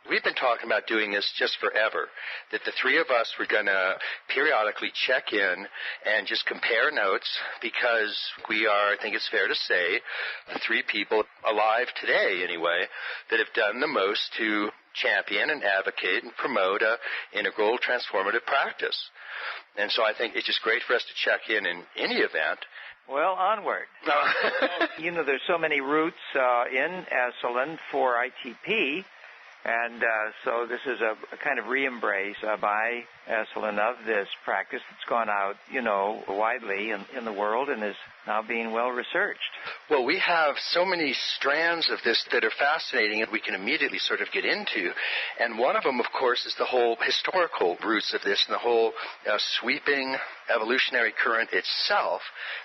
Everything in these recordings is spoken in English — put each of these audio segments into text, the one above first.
We've been talking about doing this just forever, that the three of us were going to periodically check in and just compare notes, because we are, I think it's fair to say, the three people alive today anyway that have done the most to champion and advocate and promote a integral transformative practice. And so I think it's just great for us to check in any event. Well, onward. There's so many routes in Eselin for ITP, and so this is a kind of re-embrace by Eselin of this practice that's gone out, widely in the world and is now being well researched. Well, we have so many strands of this that are fascinating and we can immediately sort of get into. And one of them, of course, is the whole historical roots of this and the whole sweeping evolutionary current itself,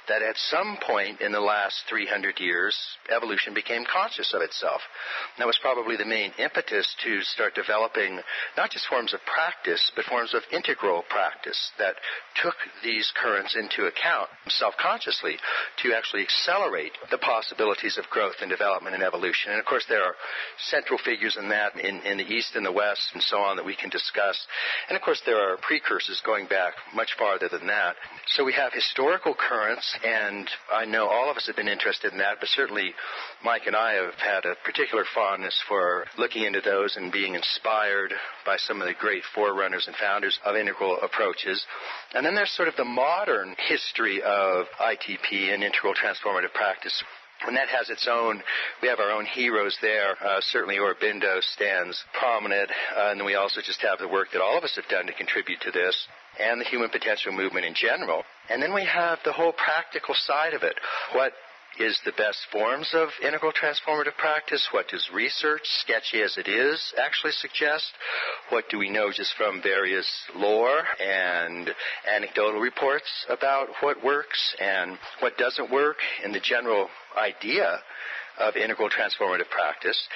that at some point in the last 300 years, evolution became conscious of itself. And that was probably the main impetus to start developing not just forms of practice, but forms of integral practice that took these currents into account self-consciously to actually accelerate the possibilities of growth and development and evolution. And of course there are central figures in that in the East and the West and so on that we can discuss. And of course there are precursors going back much farther than that. So we have historical currents, and I know all of us have been interested in that, but certainly Mike and I have had a particular fondness for looking into those and being inspired by some of the great forerunners and founders of integral approaches. And then there's sort of the modern history of ITP and integral transformative practice. And that has its own, we have our own heroes there. Certainly Aurobindo stands prominent, and then we also just have the work that all of us have done to contribute to this, and the human potential movement in general. And then we have the whole practical side of it. What is the best forms of integral transformative practice? What does research, sketchy as it is, actually suggest? What do we know just from various lore and anecdotal reports about what works and what doesn't work? And the general idea of integral transformative practice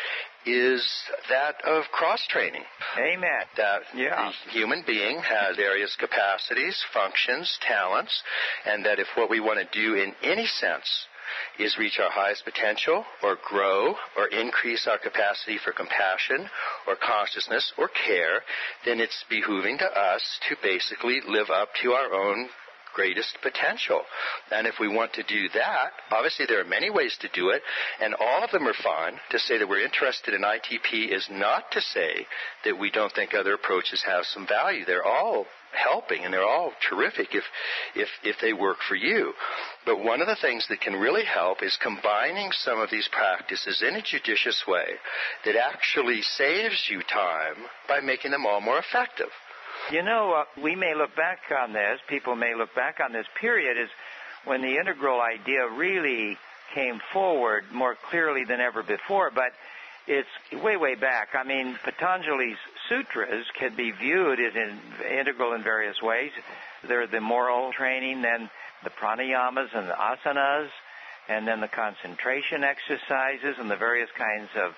is that of cross-training. Amen. That the human being has various capacities, functions, talents, and that if what we want to do in any sense is reach our highest potential or grow or increase our capacity for compassion or consciousness or care, then it's behooving to us to basically live up to our own greatest potential. And if we want to do that, obviously there are many ways to do it, and all of them are fine. To say that we're interested in ITP is not to say that we don't think other approaches have some value. They're all helping, and they're all terrific if they work for you. But one of the things that can really help is combining some of these practices in a judicious way that actually saves you time by making them all more effective. We may look back on this, people may look back on this period as when the integral idea really came forward more clearly than ever before, but it's way, way back. I mean, Patanjali's sutras can be viewed as integral in various ways. They're the moral training, then the pranayamas and the asanas, and then the concentration exercises and the various kinds of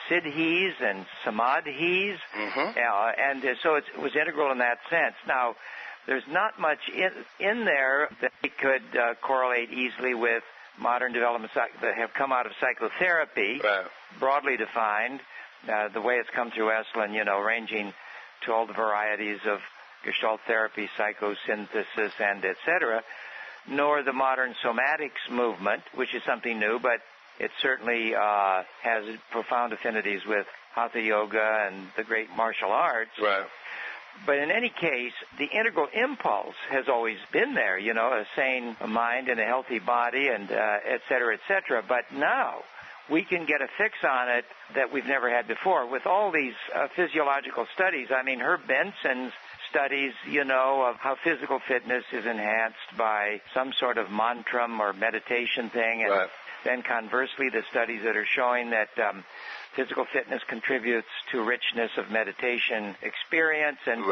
siddhis and samadhis, and so it was integral in that sense. Now, there's not much in there that we could correlate easily with modern developments that have come out of psychotherapy, broadly defined, the way it's come through Eselin, ranging to all the varieties of Gestalt therapy, psychosynthesis, and etc., nor the modern somatics movement, which is something new, but it certainly has profound affinities with Hatha Yoga and the great martial arts. Right. But in any case, the integral impulse has always been there, a sane mind and a healthy body and et cetera, et cetera. But now we can get a fix on it that we've never had before with all these physiological studies. I mean, Herb Benson's studies, of how physical fitness is enhanced by some sort of mantram or meditation thing. And then conversely, the studies that are showing that physical fitness contributes to richness of meditation experience, and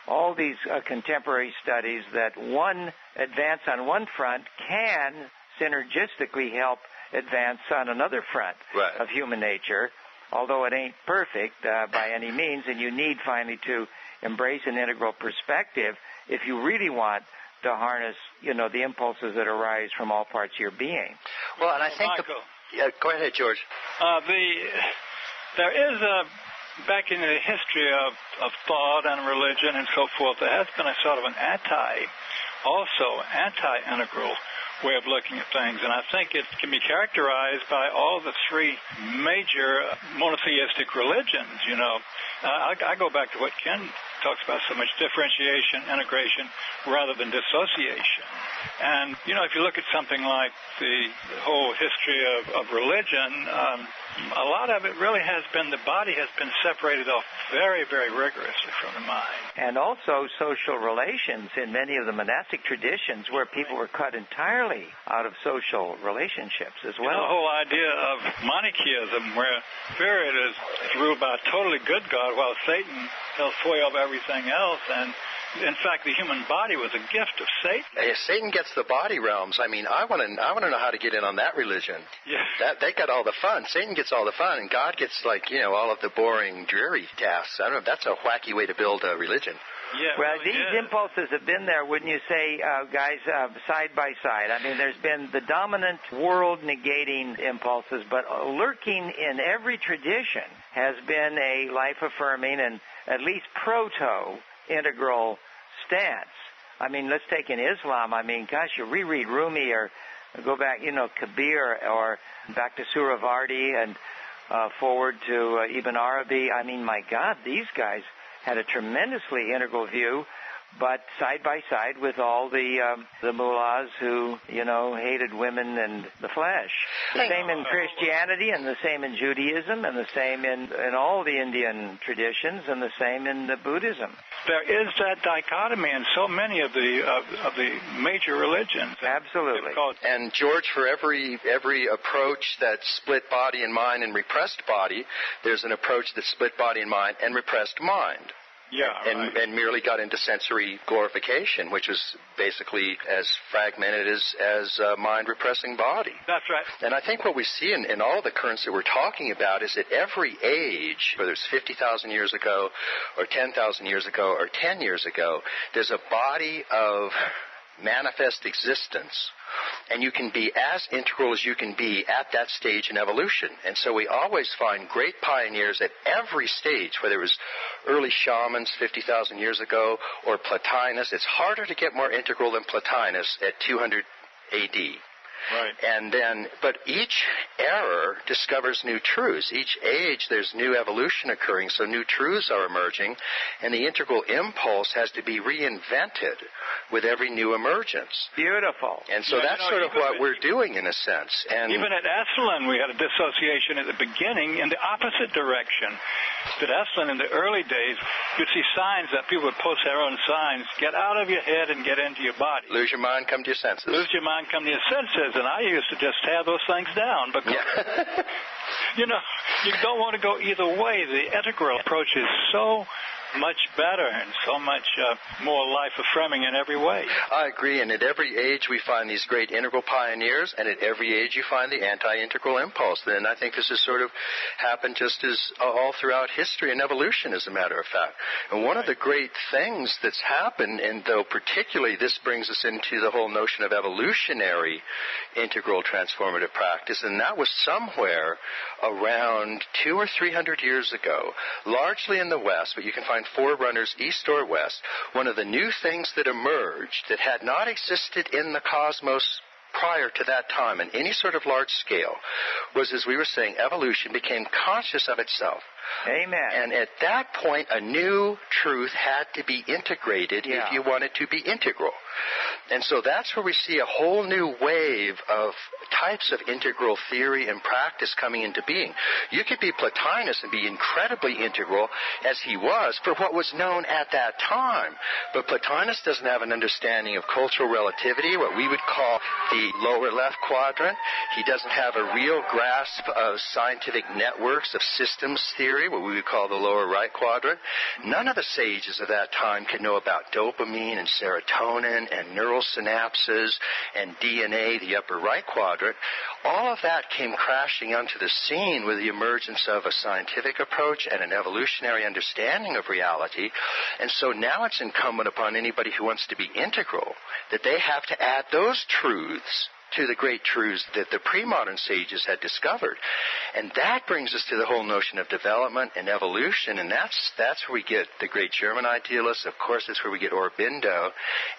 all these contemporary studies that one advance on one front can synergistically help advance on another front of human nature, although it ain't perfect by any means, and you need finally to embrace an integral perspective if you really want to harness, the impulses that arise from all parts of your being. Well, and I think... go ahead, George. There is back in the history of thought and religion and so forth, there has been a sort of an anti-integral way of looking at things. And I think it can be characterized by all the three major monotheistic religions, you know. I go back to what Ken talks about so much, differentiation, integration, rather than dissociation. And, you know, if you look at something like the whole history of religion, a lot of it really has been, the body has been separated off very, very rigorously from the mind. And also social relations in many of the monastic traditions where people were cut entirely out of social relationships as well. You know, the whole idea of monotheism, where spirit is ruled by a totally good God while Satan tells sway over everything else, and in fact, the human body was a gift of Satan. If Satan gets the body realms, I mean, I want to know how to get in on that religion. Yeah. They got all the fun. Satan gets all the fun, and God gets, like, you know, all of the boring, dreary tasks. I don't know. That's a wacky way to build a religion. Yeah, well, these impulses have been there, wouldn't you say, guys, side by side? I mean, there's been the dominant world-negating impulses, but lurking in every tradition has been a life-affirming and at least proto-integral stance. I mean, let's take in Islam. I mean, gosh, you reread Rumi or go back, you know, Kabir or back to Suravardi and forward to Ibn Arabi. I mean, my God, these guys had a tremendously integral view, but side by side with all the mullahs who, you know, hated women and the flesh. The same in Christianity and the same in Judaism and the same in all the Indian traditions and the same in the Buddhism. There is that dichotomy in so many of the major religions. Absolutely. And George, for every approach that split body and mind and repressed body, there's an approach that split body and mind and repressed mind. Yeah, right. And merely got into sensory glorification, which is basically as fragmented as mind-repressing body. That's right. And I think what we see in all the currents that we're talking about is at every age, whether it's 50,000 years ago or 10,000 years ago or 10 years ago, there's a body of manifest existence. And you can be as integral as you can be at that stage in evolution. And so we always find great pioneers at every stage, whether it was early shamans 50,000 years ago or Plotinus. It's harder to get more integral than Plotinus at 200 A.D. Right. And then, but each era discovers new truths. Each age, there's new evolution occurring, so new truths are emerging, and the integral impulse has to be reinvented with every new emergence. Beautiful. And so that's sort of what we're doing in a sense. And even at Eselin, we had a dissociation at the beginning in the opposite direction. At Eselin, in the early days, you'd see signs that people would post their own signs, get out of your head and get into your body. Lose your mind, come to your senses. Lose your mind, come to your senses. And I used to just tear those things down because, you know, you don't want to go either way. The integral approach is so much better and so much more life-affirming in every way. I agree, and at every age we find these great integral pioneers, and at every age you find the anti-integral impulse. And I think this has sort of happened just as all throughout history and evolution, as a matter of fact. And one of the great things that's happened, and though particularly this brings us into the whole notion of evolutionary integral transformative practice, and that was somewhere around 200 or 300 years ago, largely in the West, but you can find forerunners east or west. One of the new things that emerged that had not existed in the cosmos prior to that time in any sort of large scale was, as we were saying, evolution became conscious of itself. Amen. And at that point, a new truth had to be integrated if you wanted to be integral. And so that's where we see a whole new wave of types of integral theory and practice coming into being. You could be Plotinus and be incredibly integral, as he was, for what was known at that time. But Plotinus doesn't have an understanding of cultural relativity, what we would call the lower left quadrant. He doesn't have a real grasp of scientific networks, of systems theory, what we would call the lower right quadrant. None of the sages of that time could know about dopamine and serotonin and neural synapses and DNA, the upper right quadrant. All of that came crashing onto the scene with the emergence of a scientific approach and an evolutionary understanding of reality. And so now it's incumbent upon anybody who wants to be integral that they have to add those truths to the great truths that the pre-modern sages had discovered. And that brings us to the whole notion of development and evolution, and that's where we get the great German idealists. Of course, that's where we get Aurobindo.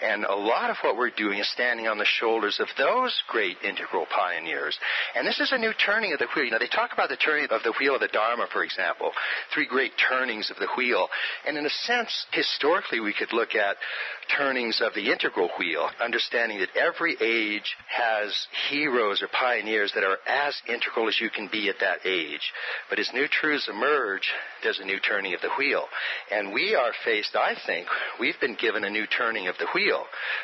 And a lot of what we're doing is standing on the shoulders of those great integral pioneers. And this is a new turning of the wheel. You know, they talk about the turning of the wheel of the Dharma, for example, 3 great turnings of the wheel. And in a sense, historically, we could look at turnings of the integral wheel, understanding that every age has heroes or pioneers that are as integral as you can be at that age. But as new truths emerge, there's a new turning of the wheel. And we are faced, I think, we've been given a new turning of the wheel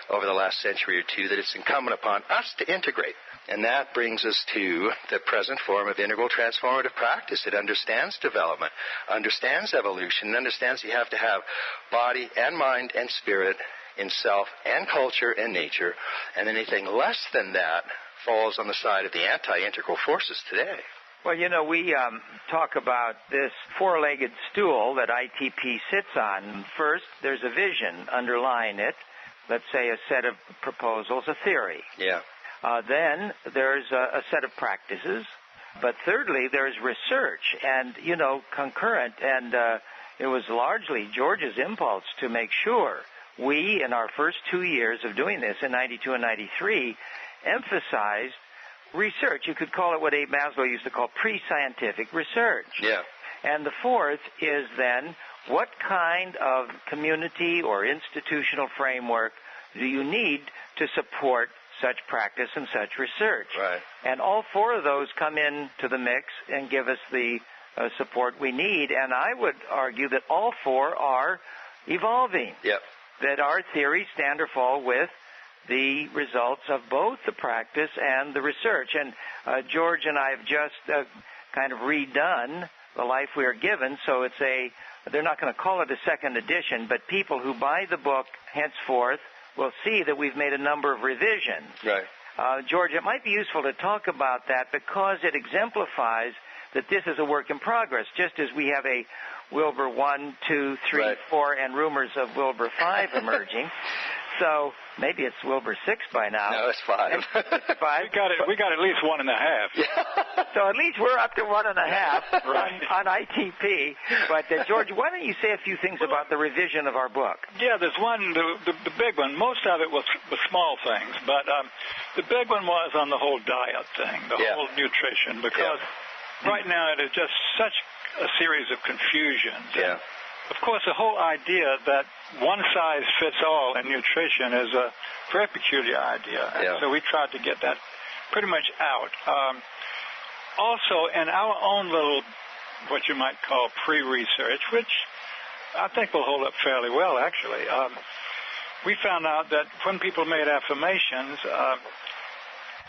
over the last century or two that it's incumbent upon us to integrate. And that brings us to the present form of integral transformative practice. It understands development, understands evolution, and understands you have to have body and mind and spirit in self and culture and nature, and anything less than that falls on the side of the anti-integral forces today. Well, you know, we talk about this 4-legged stool that ITP sits on. First, there's a vision underlying it, let's say a set of proposals, a theory. Yeah. Then there's a set of practices. But thirdly, there's research and, you know, concurrent. And it was largely George's impulse to make sure we, in our first 2 years of doing this, in 92 and 93, emphasized research. You could call it what Abe Maslow used to call pre-scientific research. Yeah. And the fourth is then, what kind of community or institutional framework do you need to support such practice and such research? Right. And all 4 of those come into the mix and give us the support we need. And I would argue that all 4 are evolving. Yep. That our theories stand or fall with the results of both the practice and the research. And George and I have just kind of redone The Life We Are Given, so they're not going to call it a second edition, but people who buy the book henceforth will see that we've made a number of revisions. Right. George, it might be useful to talk about that because it exemplifies that this is a work in progress, just as we have a Wilber 1, 2, 3, right. 4, and rumors of Wilber 5 emerging. So maybe it's Wilber 6 by now. No, it's 5. It's 5. We got at least 1.5. So at least we're up to 1.5 right. on ITP. But George, why don't you say a few things about the revision of our book? Yeah, there's one, the big one. Most of it was small things, but the big one was on the whole diet thing, the whole nutrition, because right now it is just such a series of confusions. Yeah. Of course, the whole idea that one size fits all in nutrition is a very peculiar idea. And so we tried to get that pretty much out. Also, in our own little, what you might call pre-research, which I think will hold up fairly well, actually, we found out that when people made affirmations,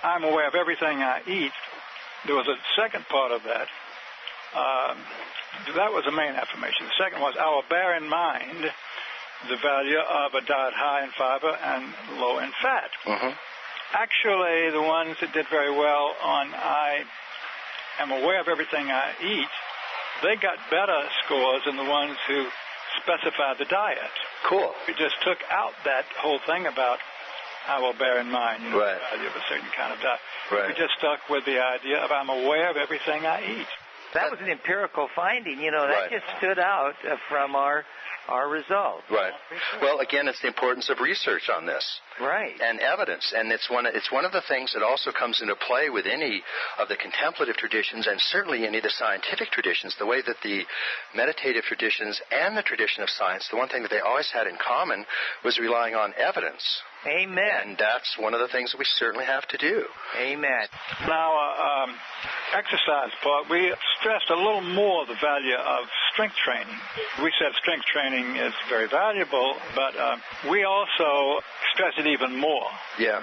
I'm aware of everything I eat, there was a second part of that. That was the main affirmation. The second was, I will bear in mind the value of a diet high in fiber and low in fat. Mm-hmm. Actually, the ones that did very well on I am aware of everything I eat, they got better scores than the ones who specified the diet. Cool. We just took out that whole thing about I will bear in mind the value of a certain kind of diet. Right. We just stuck with the idea of I'm aware of everything I eat. That was an empirical finding. You know, that just stood out from our results. Right. Well, again, it's the importance of research on this. Right. And evidence. And it's one of the things that also comes into play with any of the contemplative traditions and certainly any of the scientific traditions. The way that the meditative traditions and the tradition of science, the one thing that they always had in common was relying on evidence. Amen. And that's one of the things that we certainly have to do. Amen. Now, exercise part, we stressed a little more the value of strength training. We said strength training is very valuable, but we also stressed it even more. Yeah.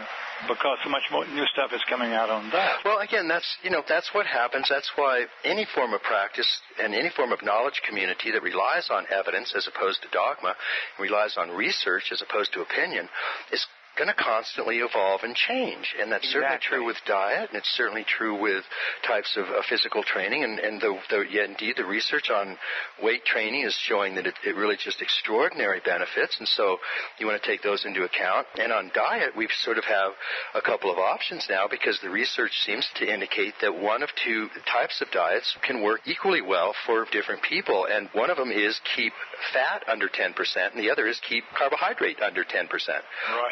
Because so much more new stuff is coming out on that. Well, again, that's what happens. That's why any form of practice and any form of knowledge community that relies on evidence as opposed to dogma, relies on research as opposed to opinion, is going to constantly evolve and change. And that's certainly true with diet, and it's certainly true with types of physical training. And indeed, the research on weight training is showing that it really just extraordinary benefits. And so you want to take those into account. And on diet, we sort of have a couple of options now, because the research seems to indicate that one of two types of diets can work equally well for different people. And one of them is keep fat under 10%, and the other is keep carbohydrate under 10%. Right.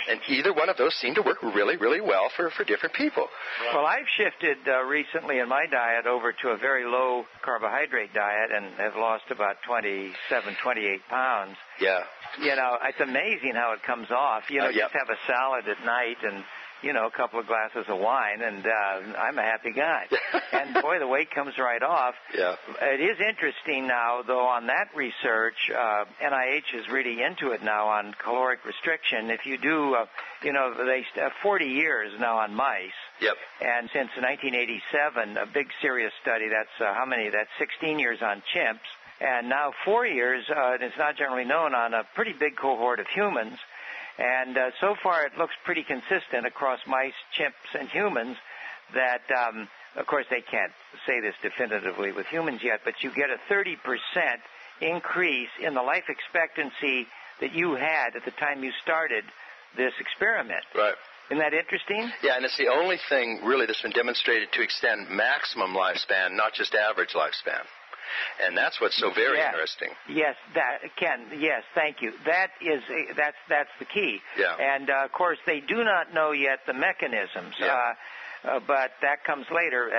And either one of those seem to work really, really well for different people. Right. Well, I've shifted recently in my diet over to a very low carbohydrate diet and have lost about 27, 28 pounds. Yeah. You know, it's amazing how it comes off. You know, just have a salad at night and, you know, a couple of glasses of wine, and I'm a happy guy. And, boy, the weight comes right off. Yeah. It is interesting now, though, on that research, NIH is really into it now on caloric restriction. If you do, you know, they 40 years now on mice. Yep. And since 1987, a big serious study, that's how many? That's 16 years on chimps. And now 4 years, it's not generally known, on a pretty big cohort of humans. And so far it looks pretty consistent across mice, chimps, and humans that, of course, they can't say this definitively with humans yet, but you get a 30% increase in the life expectancy that you had at the time you started this experiment. Right. Isn't that interesting? Yeah, and it's the only thing really that's been demonstrated to extend maximum lifespan, not just average lifespan. And that's what's so very interesting. Yes, Ken. Yes, thank you. That's the key. Yeah. And of course, they do not know yet the mechanisms. Yeah. But that comes later.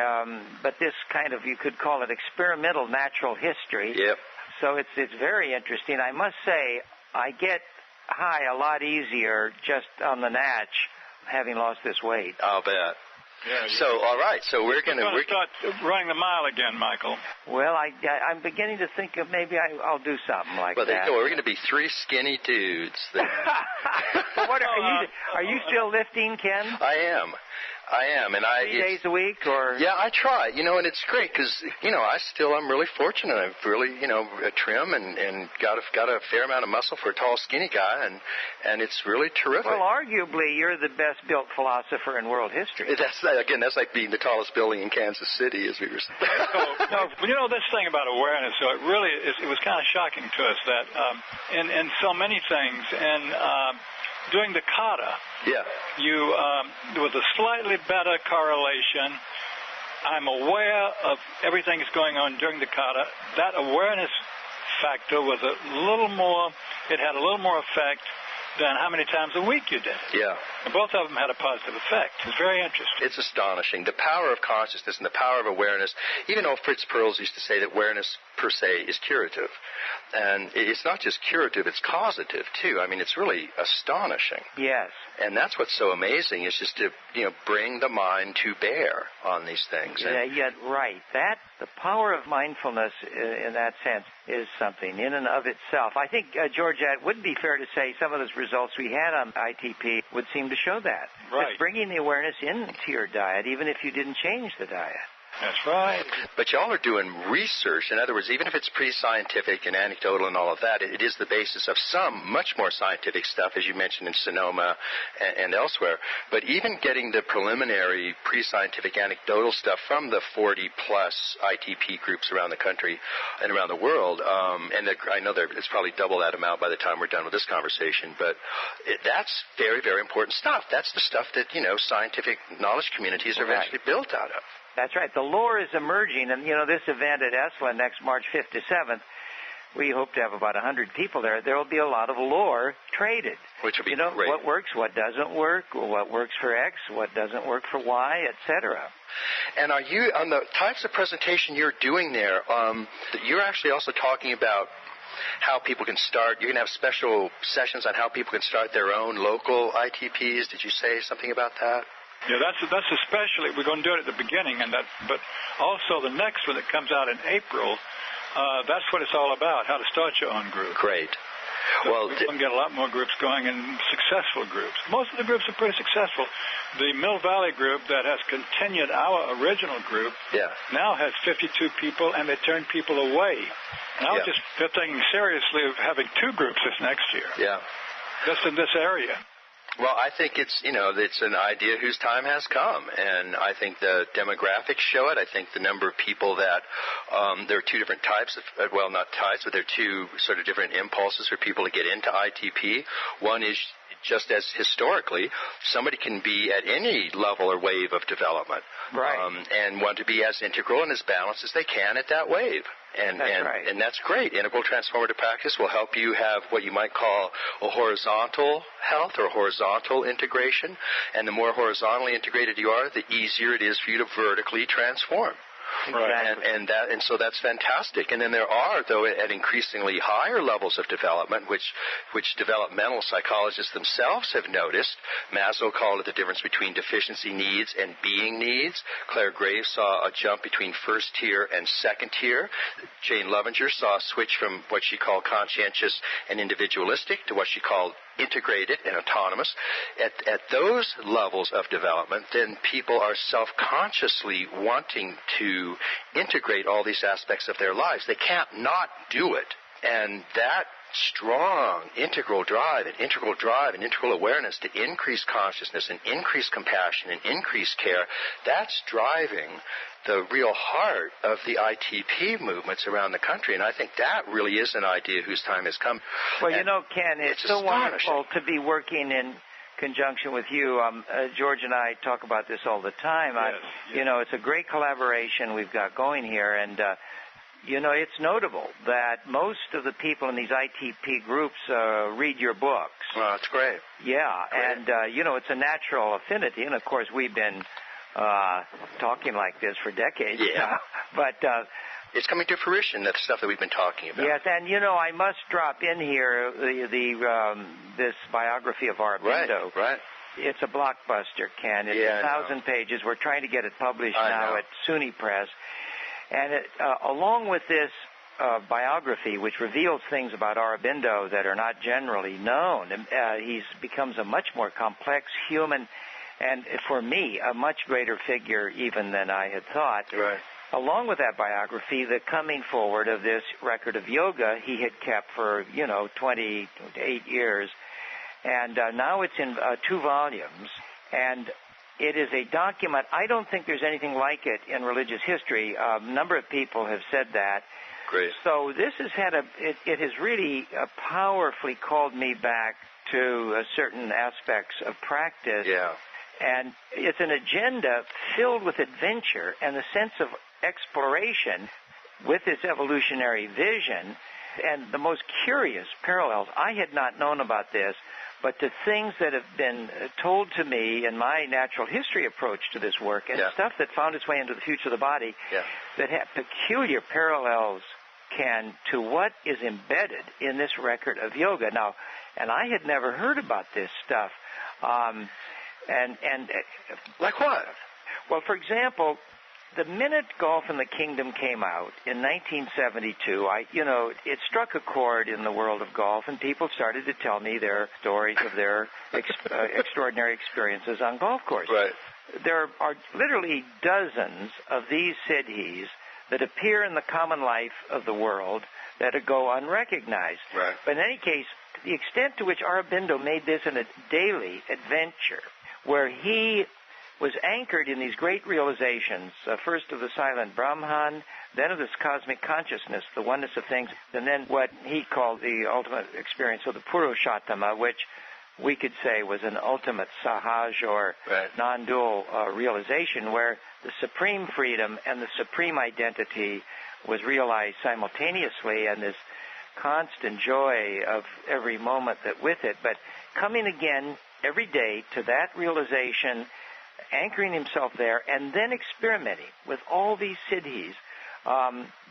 But this kind of, you could call it experimental natural history. Yep. So it's very interesting. I must say, I get high a lot easier just on the natch, having lost this weight. I'll bet. Yeah, so, all right. So we're going to start running the mile again, Michael. Well, I'm beginning to think of maybe I'll do something like that. Well, there you go. We're going to be three skinny dudes. What are you still lifting, Ken? I am, and 3 days a week, or? Yeah, I try, you know, and it's great because, you know, I'm really fortunate. I'm really, you know, trim and got a fair amount of muscle for a tall, skinny guy, and it's really terrific. Well, arguably, you're the best built philosopher in world history. That's like being the tallest building in Kansas City, as we were saying. So, you know, this thing about awareness, so it was kind of shocking to us that in so many things, and doing the kata, there was a slightly better correlation. I'm aware of everything that's going on during the kata. That awareness factor was it had a little more effect than how many times a week you did it. Yeah. And both of them had a positive effect. It's very interesting. It's astonishing. The power of consciousness and the power of awareness, even though Fritz Perls used to say that awareness per se is curative. And it's not just curative, it's causative too. I mean, it's really astonishing. Yes. And that's what's so amazing, is just to, you know, bring the mind to bear on these things. Right. The power of mindfulness in that sense is something in and of itself. I think, Georgette, would be fair to say some of those results we had on ITP would seem to show that. Right. Just bringing the awareness into your diet, even if you didn't change the diet. That's right. But y'all are doing research. In other words, even if it's pre-scientific and anecdotal and all of that, it is the basis of some much more scientific stuff, as you mentioned in Sonoma and elsewhere. But even getting the preliminary pre-scientific anecdotal stuff from the 40-plus ITP groups around the country and around the world, and I know it's probably double that amount by the time we're done with this conversation, but that's very, very important stuff. That's the stuff that, you know, scientific knowledge communities are eventually built out of. That's right. The lore is emerging, and, you know, this event at Eselin next March 5th to 7th, we hope to have about 100 people there. There will be a lot of lore traded. Which will be great. What works, what doesn't work, what works for X, what doesn't work for Y, etc. And are you, on the types of presentation you're doing there, you're actually also talking about how people can start, you're going to have special sessions on how people can start their own local ITPs. Did you say something about that? Yeah, that's especially, we're going to do it at the beginning, but also the next one that comes out in April, that's what it's all about, how to start your own group. Great. So well, we're going to get a lot more groups going, and successful groups. Most of the groups are pretty successful. The Mill Valley group that has continued our original group now has 52 people, and they turn people away. Now they're thinking seriously of having 2 groups this next year. Yeah. Just in this area. Well, I think it's an idea whose time has come, and I think the demographics show it. I think the number of people that there are two different types of, well, not types, but there are two sort of different impulses for people to get into ITP. One is just as historically, somebody can be at any level or wave of development, right, and want to be as integral and as balanced as they can at that wave. And that's great. Integral transformative practice will help you have what you might call a horizontal health or horizontal integration. And the more horizontally integrated you are, the easier it is for you to vertically transform. Exactly. And so that's fantastic. And then there are, though, at increasingly higher levels of development, which developmental psychologists themselves have noticed. Maslow called it the difference between deficiency needs and being needs. Claire Graves saw a jump between first tier and second tier. Jane Lovinger saw a switch from what she called conscientious and individualistic to what she called integrated and autonomous. At those levels of development, then people are self-consciously wanting to integrate all these aspects of their lives. They can't not do it. And that strong integral drive and integral awareness to increase consciousness and increase compassion and increase care, that's driving the real heart of the ITP movements around the country. And I think that really is an idea whose time has come. Well, Ken, it's so wonderful to be working in conjunction with you. George and I talk about this all the time. Yes. It's a great collaboration we've got going here, and it's notable that most of the people in these ITP groups read your books. Well, that's great. Yeah, great. And, it's a natural affinity. And, of course, we've been talking like this for decades. Yeah. But it's coming to fruition, that stuff that we've been talking about. Yes, and, I must drop in here this biography of Aurobindo. Right. It's a blockbuster, Ken. It's 1,000 pages. We're trying to get it published now at SUNY Press. And along with this biography, which reveals things about Aurobindo that are not generally known, he becomes a much more complex human, and for me, a much greater figure even than I had thought. Right. Along with that biography, the coming forward of this record of yoga he had kept for, 28 years. And now it's in 2 volumes. And it is a document. I don't think there's anything like it in religious history. A number of people have said that. Great. So this has had it has really powerfully called me back to certain aspects of practice. Yeah. And it's an agenda filled with adventure and the sense of exploration with this evolutionary vision and the most curious parallels. I had not known about this, but the things that have been told to me in my natural history approach to this work and stuff that found its way into the future of the body that have peculiar parallels, Ken, to what is embedded in this record of yoga. Now, and I had never heard about this stuff. Like what? Well, for example, the minute Golf in the Kingdom came out in 1972, it struck a chord in the world of golf, and people started to tell me their stories of their extraordinary experiences on golf courses. Right. There are literally dozens of these siddhis that appear in the common life of the world that go unrecognized. Right. But in any case, the extent to which Aurobindo made this a daily adventure, where he was anchored in these great realizations, first of the silent Brahman, then of this cosmic consciousness, the oneness of things, and then what he called the ultimate experience of the Purushottama, which we could say was an ultimate sahaj or non-dual realization, where the supreme freedom and the supreme identity was realized simultaneously, and this constant joy of every moment that with it, but coming again every day to that realization, anchoring himself there, and then experimenting with all these siddhis.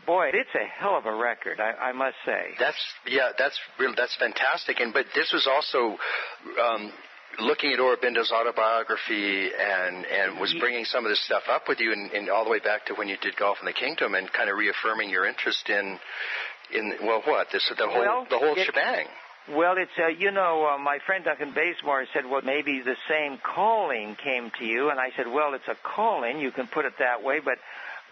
Boy, it's a hell of a record, I must say. That's fantastic. But this was also looking at Aurobindo's autobiography and was bringing some of this stuff up with you, and all the way back to when you did Golf in the Kingdom, and kind of reaffirming your interest in the whole shebang. Well, it's, my friend Duncan Bazemore said, well, maybe the same calling came to you. And I said, well, it's a calling. You can put it that way. But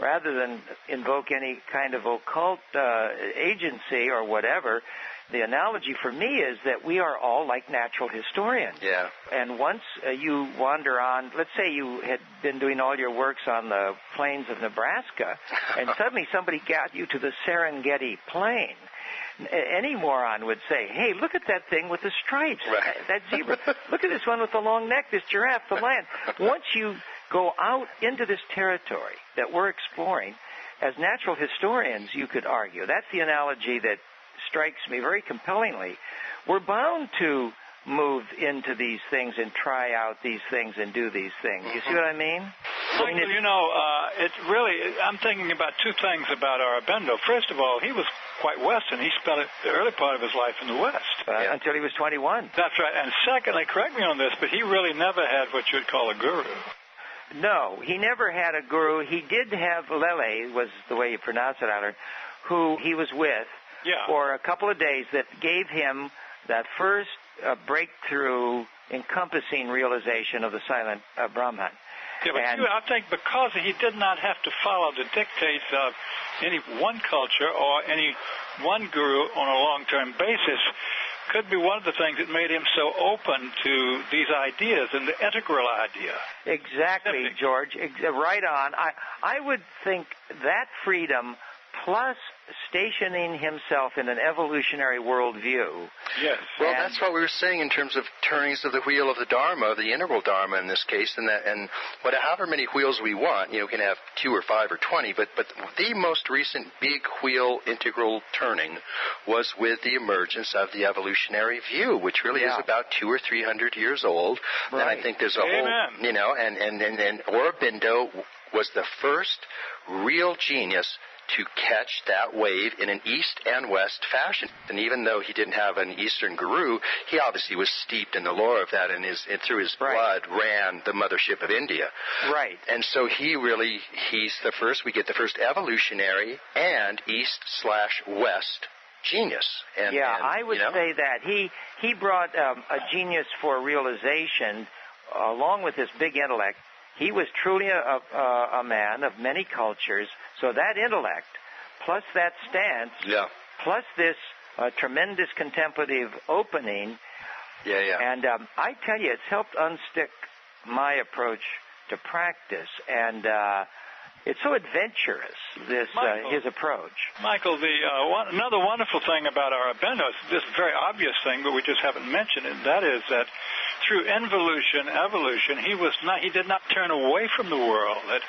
rather than invoke any kind of occult agency or whatever, The analogy for me is that we are all like natural historians. Yeah. And once you wander on, let's say you had been doing all your works on the plains of Nebraska, and suddenly somebody got you to the Serengeti Plain. Any moron would say, hey, look at that thing with the stripes, right. That zebra. Look at this one with the long neck, this giraffe, the lion. Once you go out into this territory that we're exploring, as natural historians, you could argue, that's the analogy that strikes me very compellingly. We're bound to move into these things and try out these things and do these things. You see what I mean? Michael, you know, it really, I'm thinking about two things about Aurobindo. First of all, he was quite Western. He spent the early part of his life in the West. Until he was 21. That's right. And secondly, correct me on this, but he really never had what you would call a guru. No, he never had a guru. He did have Lele, was the way you pronounce it, Leonard, who he was with for a couple of days that gave him that first breakthrough encompassing realization of the silent Brahman. Yeah, but I think because he did not have to follow the dictates of any one culture or any one guru on a long-term basis, could be one of the things that made him so open to these ideas and the integral idea. Exactly, George. Right on. I would think that freedom plus stationing himself in an evolutionary worldview. Yes. Well, that's what we were saying in terms of turnings of the wheel of the Dharma, the integral Dharma in this case, and however many wheels we want, we can have 2 or 5 or 20, but the most recent big wheel integral turning was with the emergence of the evolutionary view, which really is about 200 or 300 years old. Right. And I think there's a whole, and Aurobindo was the first real genius to catch that wave in an East and West fashion. And even though he didn't have an Eastern guru, he obviously was steeped in the lore of that, and through his blood ran the mothership of India. Right. And so he's the first, we get the first evolutionary and East/West genius. I would say that. He brought a genius for realization along with his big intellect. He was truly a man of many cultures, so that intellect, plus that stance, plus this tremendous contemplative opening, and I tell you, it's helped unstick my approach to practice, and it's so adventurous, his approach. Michael, another wonderful thing about Aurobindo, this very obvious thing, but we just haven't mentioned it, that is that through evolution, he did not turn away from the world. That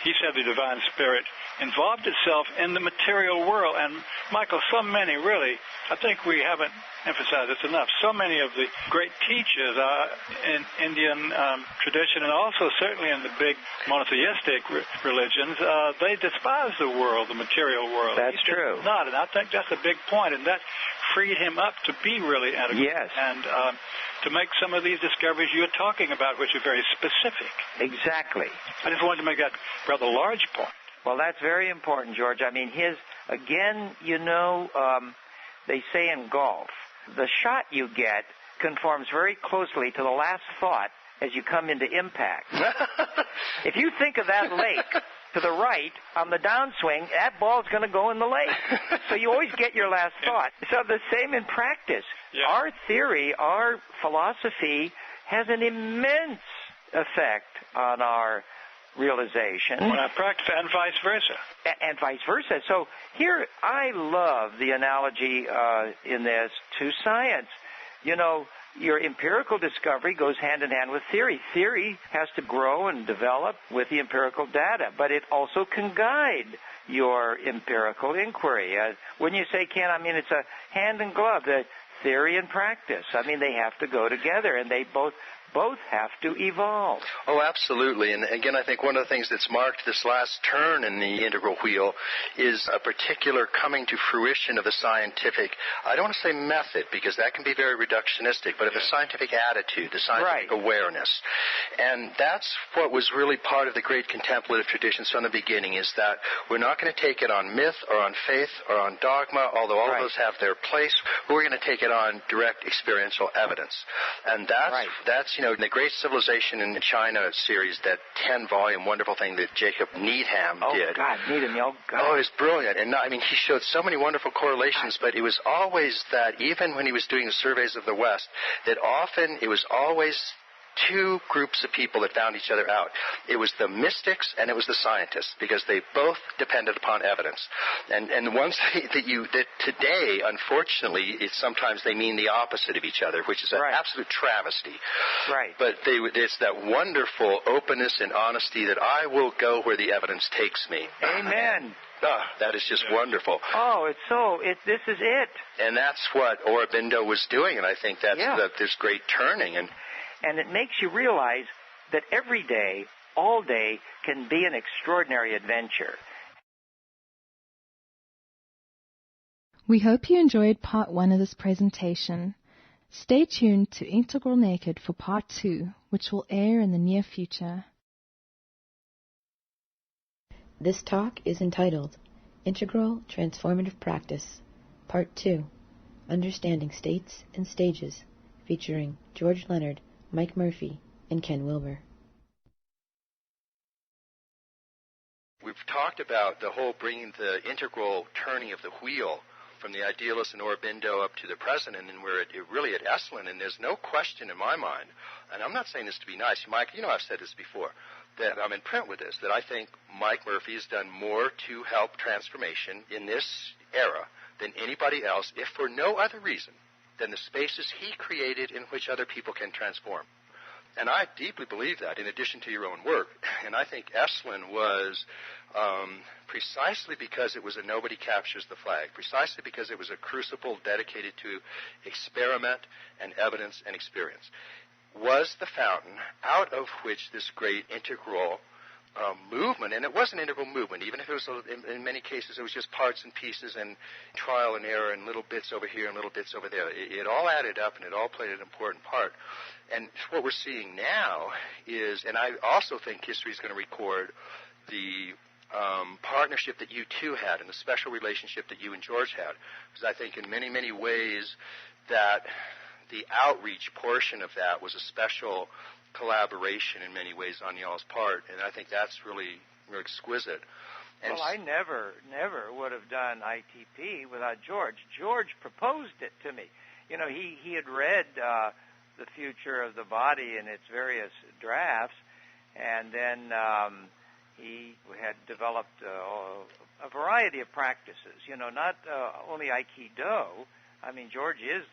he said the divine spirit involved itself in the material world. And Michael, so many really, I think we haven't emphasized this enough, so many of the great teachers in Indian tradition, and also certainly in the big monotheistic religions, they despise the world, the material world. That's true. Not, and I think that's a big point, and that freed him up to be really integral. Yes. And to make some of these discoveries you're talking about, which are very specific. Exactly. I just wanted to make that rather large point. Well, that's very important, George. I mean, they say in golf, the shot you get conforms very closely to the last thought as you come into impact. If you think of that lake to the right on the downswing, that ball's going to go in the lake. So you always get your last thought. So the same in practice. Yeah. Our theory, our philosophy has an immense effect on our realization. When I practice, and vice versa. And vice versa. So here, I love the analogy in this to science. Your empirical discovery goes hand in hand with theory. Theory has to grow and develop with the empirical data, but it also can guide your empirical inquiry. When you say can, I mean it's a hand in glove, the theory and practice. I mean, they have to go together, and they both have to evolve. Oh, absolutely. And again, I think one of the things that's marked this last turn in the integral wheel is a particular coming to fruition of the scientific, I don't want to say method, because that can be very reductionistic, but of the scientific attitude, the scientific awareness. And that's what was really part of the great contemplative traditions from the beginning, is that we're not going to take it on myth or on faith or on dogma, although all of those have their place. We're going to take it on direct experiential evidence. And that's you know, in the Great Civilization in China series, that 10-volume wonderful thing that Jacob Needham did. Oh, God, Needham, oh, God. Oh, it's brilliant. And, I mean, he showed so many wonderful correlations, but it was always that, even when he was doing the surveys of the West, that often it was always two groups of people that found each other out. It was the mystics and it was the scientists, because they both depended upon evidence. And the ones that today, unfortunately, sometimes they mean the opposite of each other, which is an absolute travesty. Right. But it's that wonderful openness and honesty that I will go where the evidence takes me. Amen. That is just wonderful. Oh, this is it. And that's what Aurobindo was doing, and I think that's this great turning. And it makes you realize that every day, all day, can be an extraordinary adventure. We hope you enjoyed part 1 of this presentation. Stay tuned to Integral Naked for part 2, which will air in the near future. This talk is entitled Integral Transformative Practice, Part 2, Understanding States and Stages, featuring George Leonard, Mike Murphy, and Ken Wilber. We've talked about the whole bringing the integral turning of the wheel from the idealist and Aurobindo up to the present, and then we're really at Eselin, and there's no question in my mind, and I'm not saying this to be nice, Mike, you know I've said this before, that I'm in print with this, that I think Mike Murphy has done more to help transformation in this era than anybody else, if for no other reason than the spaces he created in which other people can transform. And I deeply believe that, in addition to your own work. And I think Eselin was, precisely because it was a nobody captures the flag, precisely because it was a crucible dedicated to experiment and evidence and experience, was the fountain out of which this great integral movement, and it was an integral movement, even if it was, in many cases, it was just parts and pieces and trial and error and little bits over here and little bits over there. It all added up, and it all played an important part. And what we're seeing now is, and I also think history is going to record the partnership that you two had and the special relationship that you and George had, because I think in many, many ways that the outreach portion of that was a special collaboration in many ways on y'all's part, and I think that's really exquisite. And well, I never would have done ITP without George. George proposed it to me. You know, he had read The Future of the Body in its various drafts, and then he had developed a variety of practices. You know, not only Aikido. I mean, George is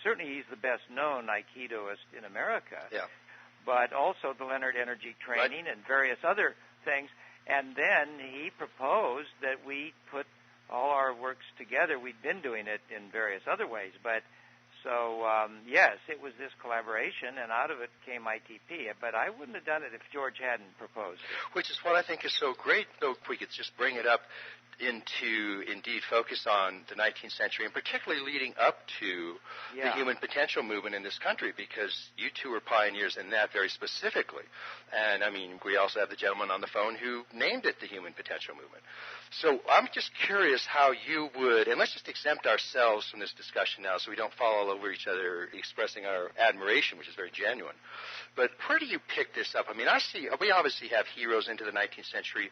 certainly he's the best known Aikidoist in America. Yeah. But also the Leonard energy training and various other things. And then he proposed that we put all our works together. We'd been doing it in various other ways. But so, yes, it was this collaboration, and out of it came ITP. But I wouldn't have done it if George hadn't proposed it. Which is what I think is so great, though, if we could just bring it up into, indeed, focus on the 19th century, and particularly leading up to the human potential movement in this country, because you two were pioneers in that very specifically. And, I mean, we also have the gentleman on the phone who named it the human potential movement. So I'm just curious how you would, and let's just exempt ourselves from this discussion now so we don't fall all over each other expressing our admiration, which is very genuine. But where do you pick this up? I mean, we obviously have heroes into the 19th century.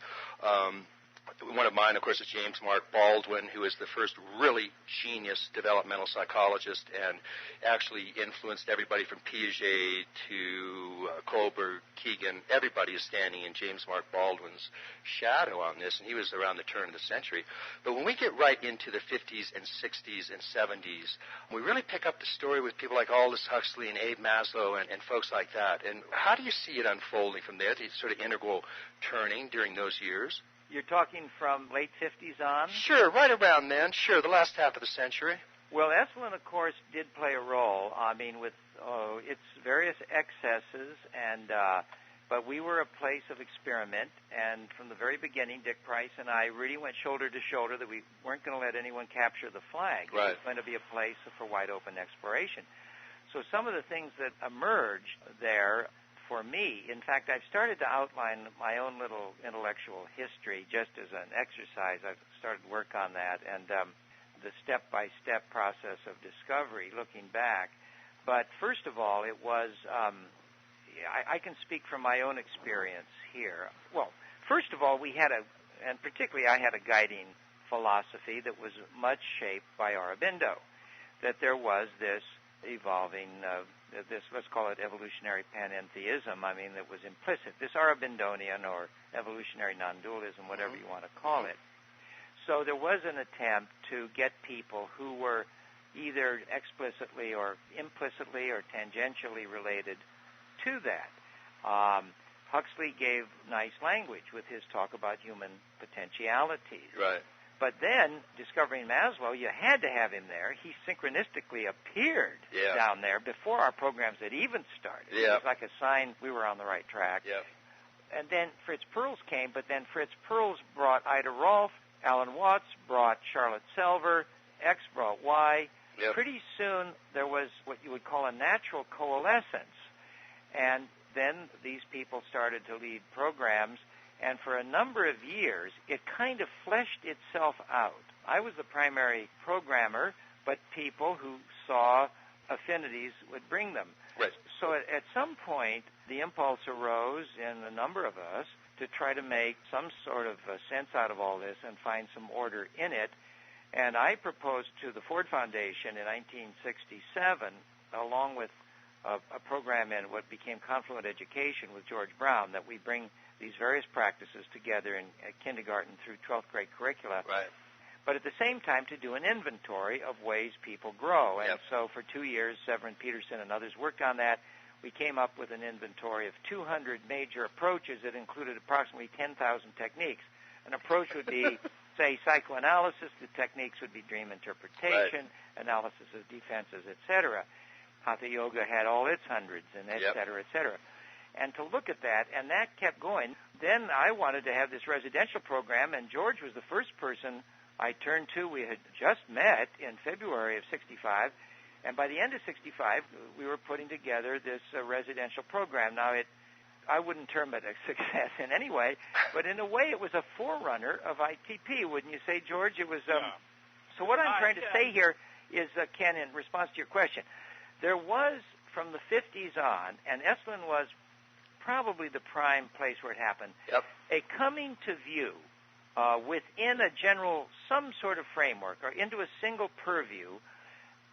One of mine, of course, is James Mark Baldwin, who is the first really genius developmental psychologist and actually influenced everybody from Piaget to Kohlberg, Keegan. Everybody is standing in James Mark Baldwin's shadow on this, and he was around the turn of the century. But when we get right into the 50s and 60s and 70s, we really pick up the story with people like Aldous Huxley and Abe Maslow and folks like that. And how do you see it unfolding from there, the sort of integral turning during those years? You're talking from late 50s on? Sure, right around then. Sure, the last half of the century. Well, Eselin, of course, did play a role. I mean, with its various excesses, but we were a place of experiment. And from the very beginning, Dick Price and I really went shoulder to shoulder that we weren't going to let anyone capture the flag. Right. It was going to be a place for wide open exploration. So some of the things that emerged there, for me, in fact, I've started to outline my own little intellectual history just as an exercise. I've started work on that and the step-by-step process of discovery, looking back. But first of all, it was I can speak from my own experience here. Well, first of all, and particularly I had a guiding philosophy that was much shaped by Aurobindo, that there was this evolving, let's call it evolutionary panentheism, that was implicit, this Aurobindonian or evolutionary non-dualism, whatever you want to call it. So there was an attempt to get people who were either explicitly or implicitly or tangentially related to that. Huxley gave nice language with his talk about human potentialities. Right. But then, discovering Maslow, you had to have him there. He synchronistically appeared down there before our programs had even started. It was like a sign we were on the right track. Yep. And then Fritz Perls came, but then Fritz Perls brought Ida Rolf, Alan Watts brought Charlotte Selver, X brought Y. Yep. Pretty soon there was what you would call a natural coalescence. And then these people started to lead programs, and for a number of years it kind of fleshed itself out. I was the primary programmer, but people who saw affinities would bring them. Right. So at some point the impulse arose in a number of us to try to make some sort of sense out of all this and find some order in it. And I proposed to the Ford Foundation in 1967, along with a program in what became Confluent Education with George Brown, that we bring these various practices together in kindergarten through 12th grade curricula. Right. But at the same time to do an inventory of ways people grow. And so for 2 years, Severin Peterson and others worked on that. We came up with an inventory of 200 major approaches that included approximately 10,000 techniques. An approach would be, say, psychoanalysis. The techniques would be dream interpretation, analysis of defenses, etc. Hatha Yoga had all its hundreds, and et cetera, et cetera. And to look at that, and that kept going. Then I wanted to have this residential program, and George was the first person I turned to. We had just met in February of 65, and by the end of 65, we were putting together this residential program. Now, I wouldn't term it a success in any way, but in a way it was a forerunner of ITP, wouldn't you say, George? It was. So what I'm trying to say here is, Ken, in response to your question, there was, from the 50s on, and Eselin was probably the prime place where it happened, a coming to view within a general, some sort of framework, or into a single purview,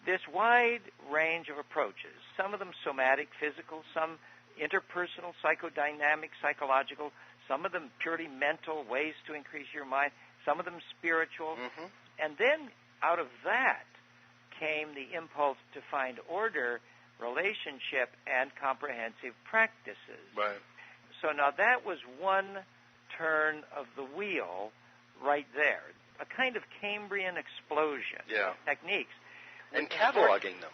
this wide range of approaches, some of them somatic, physical, some interpersonal, psychodynamic, psychological, some of them purely mental, ways to increase your mind, some of them spiritual. Mm-hmm. And then out of that came the impulse to find order, relationship, and comprehensive practices. Right. So now that was one turn of the wheel right there, a kind of Cambrian explosion of techniques. And cataloging them.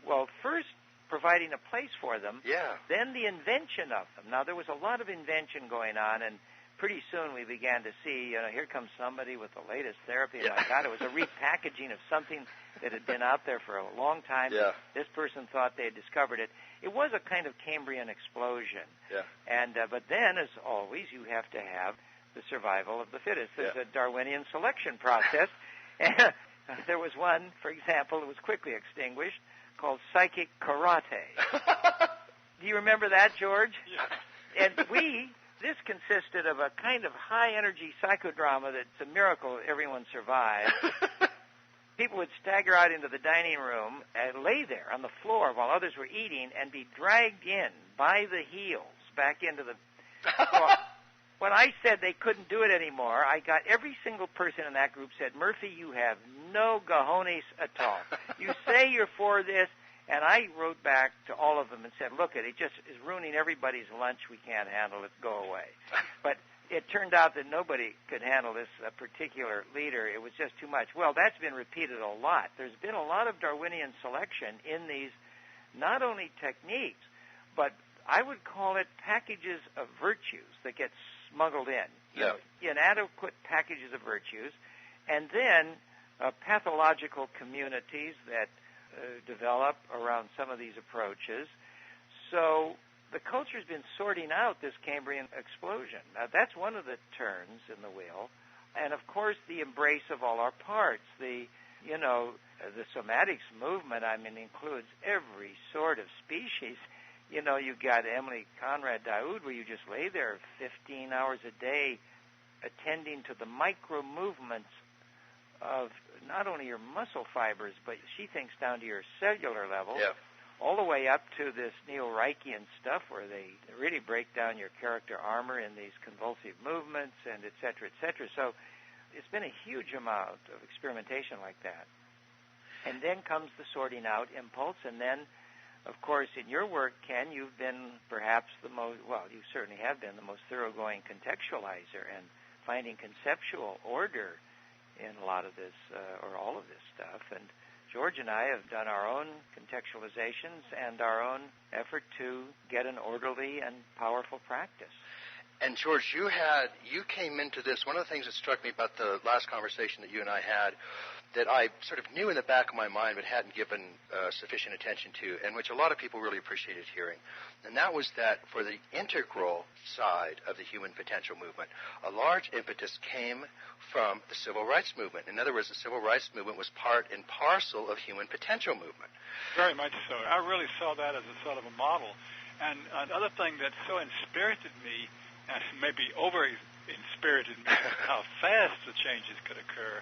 Well, first providing a place for them, then the invention of them. Now, there was a lot of invention going on, and pretty soon we began to see, here comes somebody with the latest therapy. And my God, it was a repackaging of something that had been out there for a long time. Yeah. This person thought they had discovered it. It was a kind of Cambrian explosion. Yeah. And but then, as always, you have to have the survival of the fittest. There's a Darwinian selection process. And there was one, for example, that was quickly extinguished, called psychic karate. Do you remember that, George? Yeah. And this consisted of a kind of high-energy psychodrama that's a miracle everyone survived. People would stagger out into the dining room and lay there on the floor while others were eating and be dragged in by the heels back into the... Well, when I said they couldn't do it anymore, I got every single person in that group said, Murphy, you have no cojones at all. You say you're for this, and I wrote back to all of them and said, look, it just is ruining everybody's lunch. We can't handle it. Go away. But it turned out that nobody could handle this particular leader. It was just too much. Well, that's been repeated a lot. There's been a lot of Darwinian selection in these not only techniques, but I would call it packages of virtues that get smuggled in. Inadequate packages of virtues, and then pathological communities that develop around some of these approaches. So the culture's been sorting out this Cambrian explosion. Now, that's one of the turns in the wheel. And, of course, the embrace of all our parts. The somatics movement, includes every sort of species. you know, you got Emily Conrad Daoud, where you just lay there 15 hours a day attending to the micro movements of not only your muscle fibers, but she thinks down to your cellular level, all the way up to this Neo-Reichian stuff where they really break down your character armor in these convulsive movements and et cetera, et cetera. So it's been a huge amount of experimentation like that. And then comes the sorting out impulse, and then, of course, in your work, Ken, you've been perhaps the most, well, you certainly have been the most thoroughgoing contextualizer and finding conceptual order in a lot of this, or all of this stuff. And George and I have done our own contextualizations and our own effort to get an orderly and powerful practice. And George, you came into this, one of the things that struck me about the last conversation that you and I had, that I sort of knew in the back of my mind but hadn't given sufficient attention to, and which a lot of people really appreciated hearing. And that was that for the integral side of the human potential movement, a large impetus came from the civil rights movement. In other words, the civil rights movement was part and parcel of human potential movement. Very much so. I really saw that as a sort of a model. And another thing that so inspirited me, and maybe over-inspirited me, how fast the changes could occur,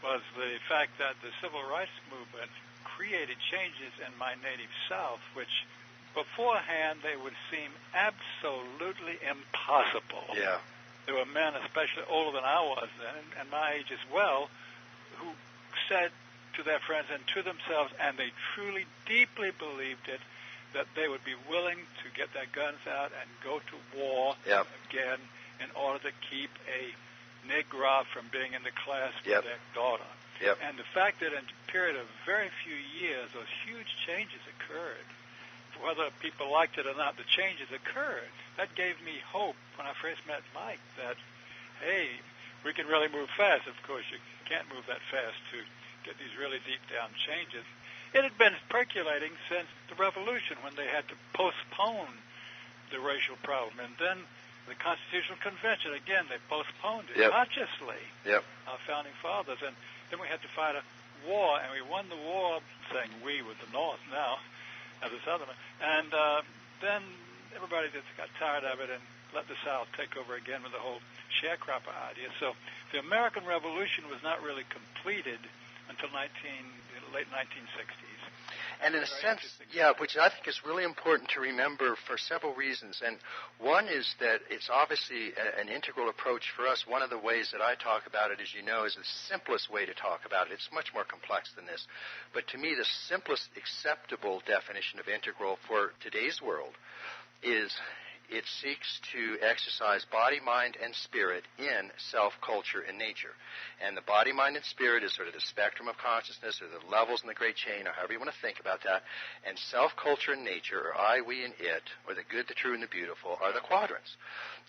was the fact that the civil rights movement created changes in my native South, which beforehand they would seem absolutely impossible. Yeah. There were men, especially older than I was then, and my age as well, who said to their friends and to themselves, and they truly, deeply believed it, that they would be willing to get their guns out and go to war again in order to keep a Negro from being in the class with their daughter. And the fact that in a period of very few years, those huge changes occurred, whether people liked it or not, the changes occurred. That gave me hope when I first met Mike that, hey, we can really move fast. Of course, you can't move that fast to get these really deep down changes. It had been percolating since the Revolution, when they had to postpone the racial problem. And then the Constitutional Convention, again, they postponed it consciously, our founding fathers. And then we had to fight a war, and we won the war, saying we with the North now, as a Southerner. And then everybody just got tired of it and let the South take over again with the whole sharecropper idea. So the American Revolution was not really completed until the late 1960s. And in a sense, which I think is really important to remember for several reasons. And one is that it's obviously an integral approach for us. One of the ways that I talk about it, as you know, is the simplest way to talk about it. It's much more complex than this. But to me, the simplest acceptable definition of integral for today's world is it seeks to exercise body, mind, and spirit in self, culture, and nature. And the body, mind, and spirit is sort of the spectrum of consciousness, or the levels in the great chain, or however you want to think about that. And self, culture, and nature, or I, we, and it, or the good, the true, and the beautiful, are the quadrants.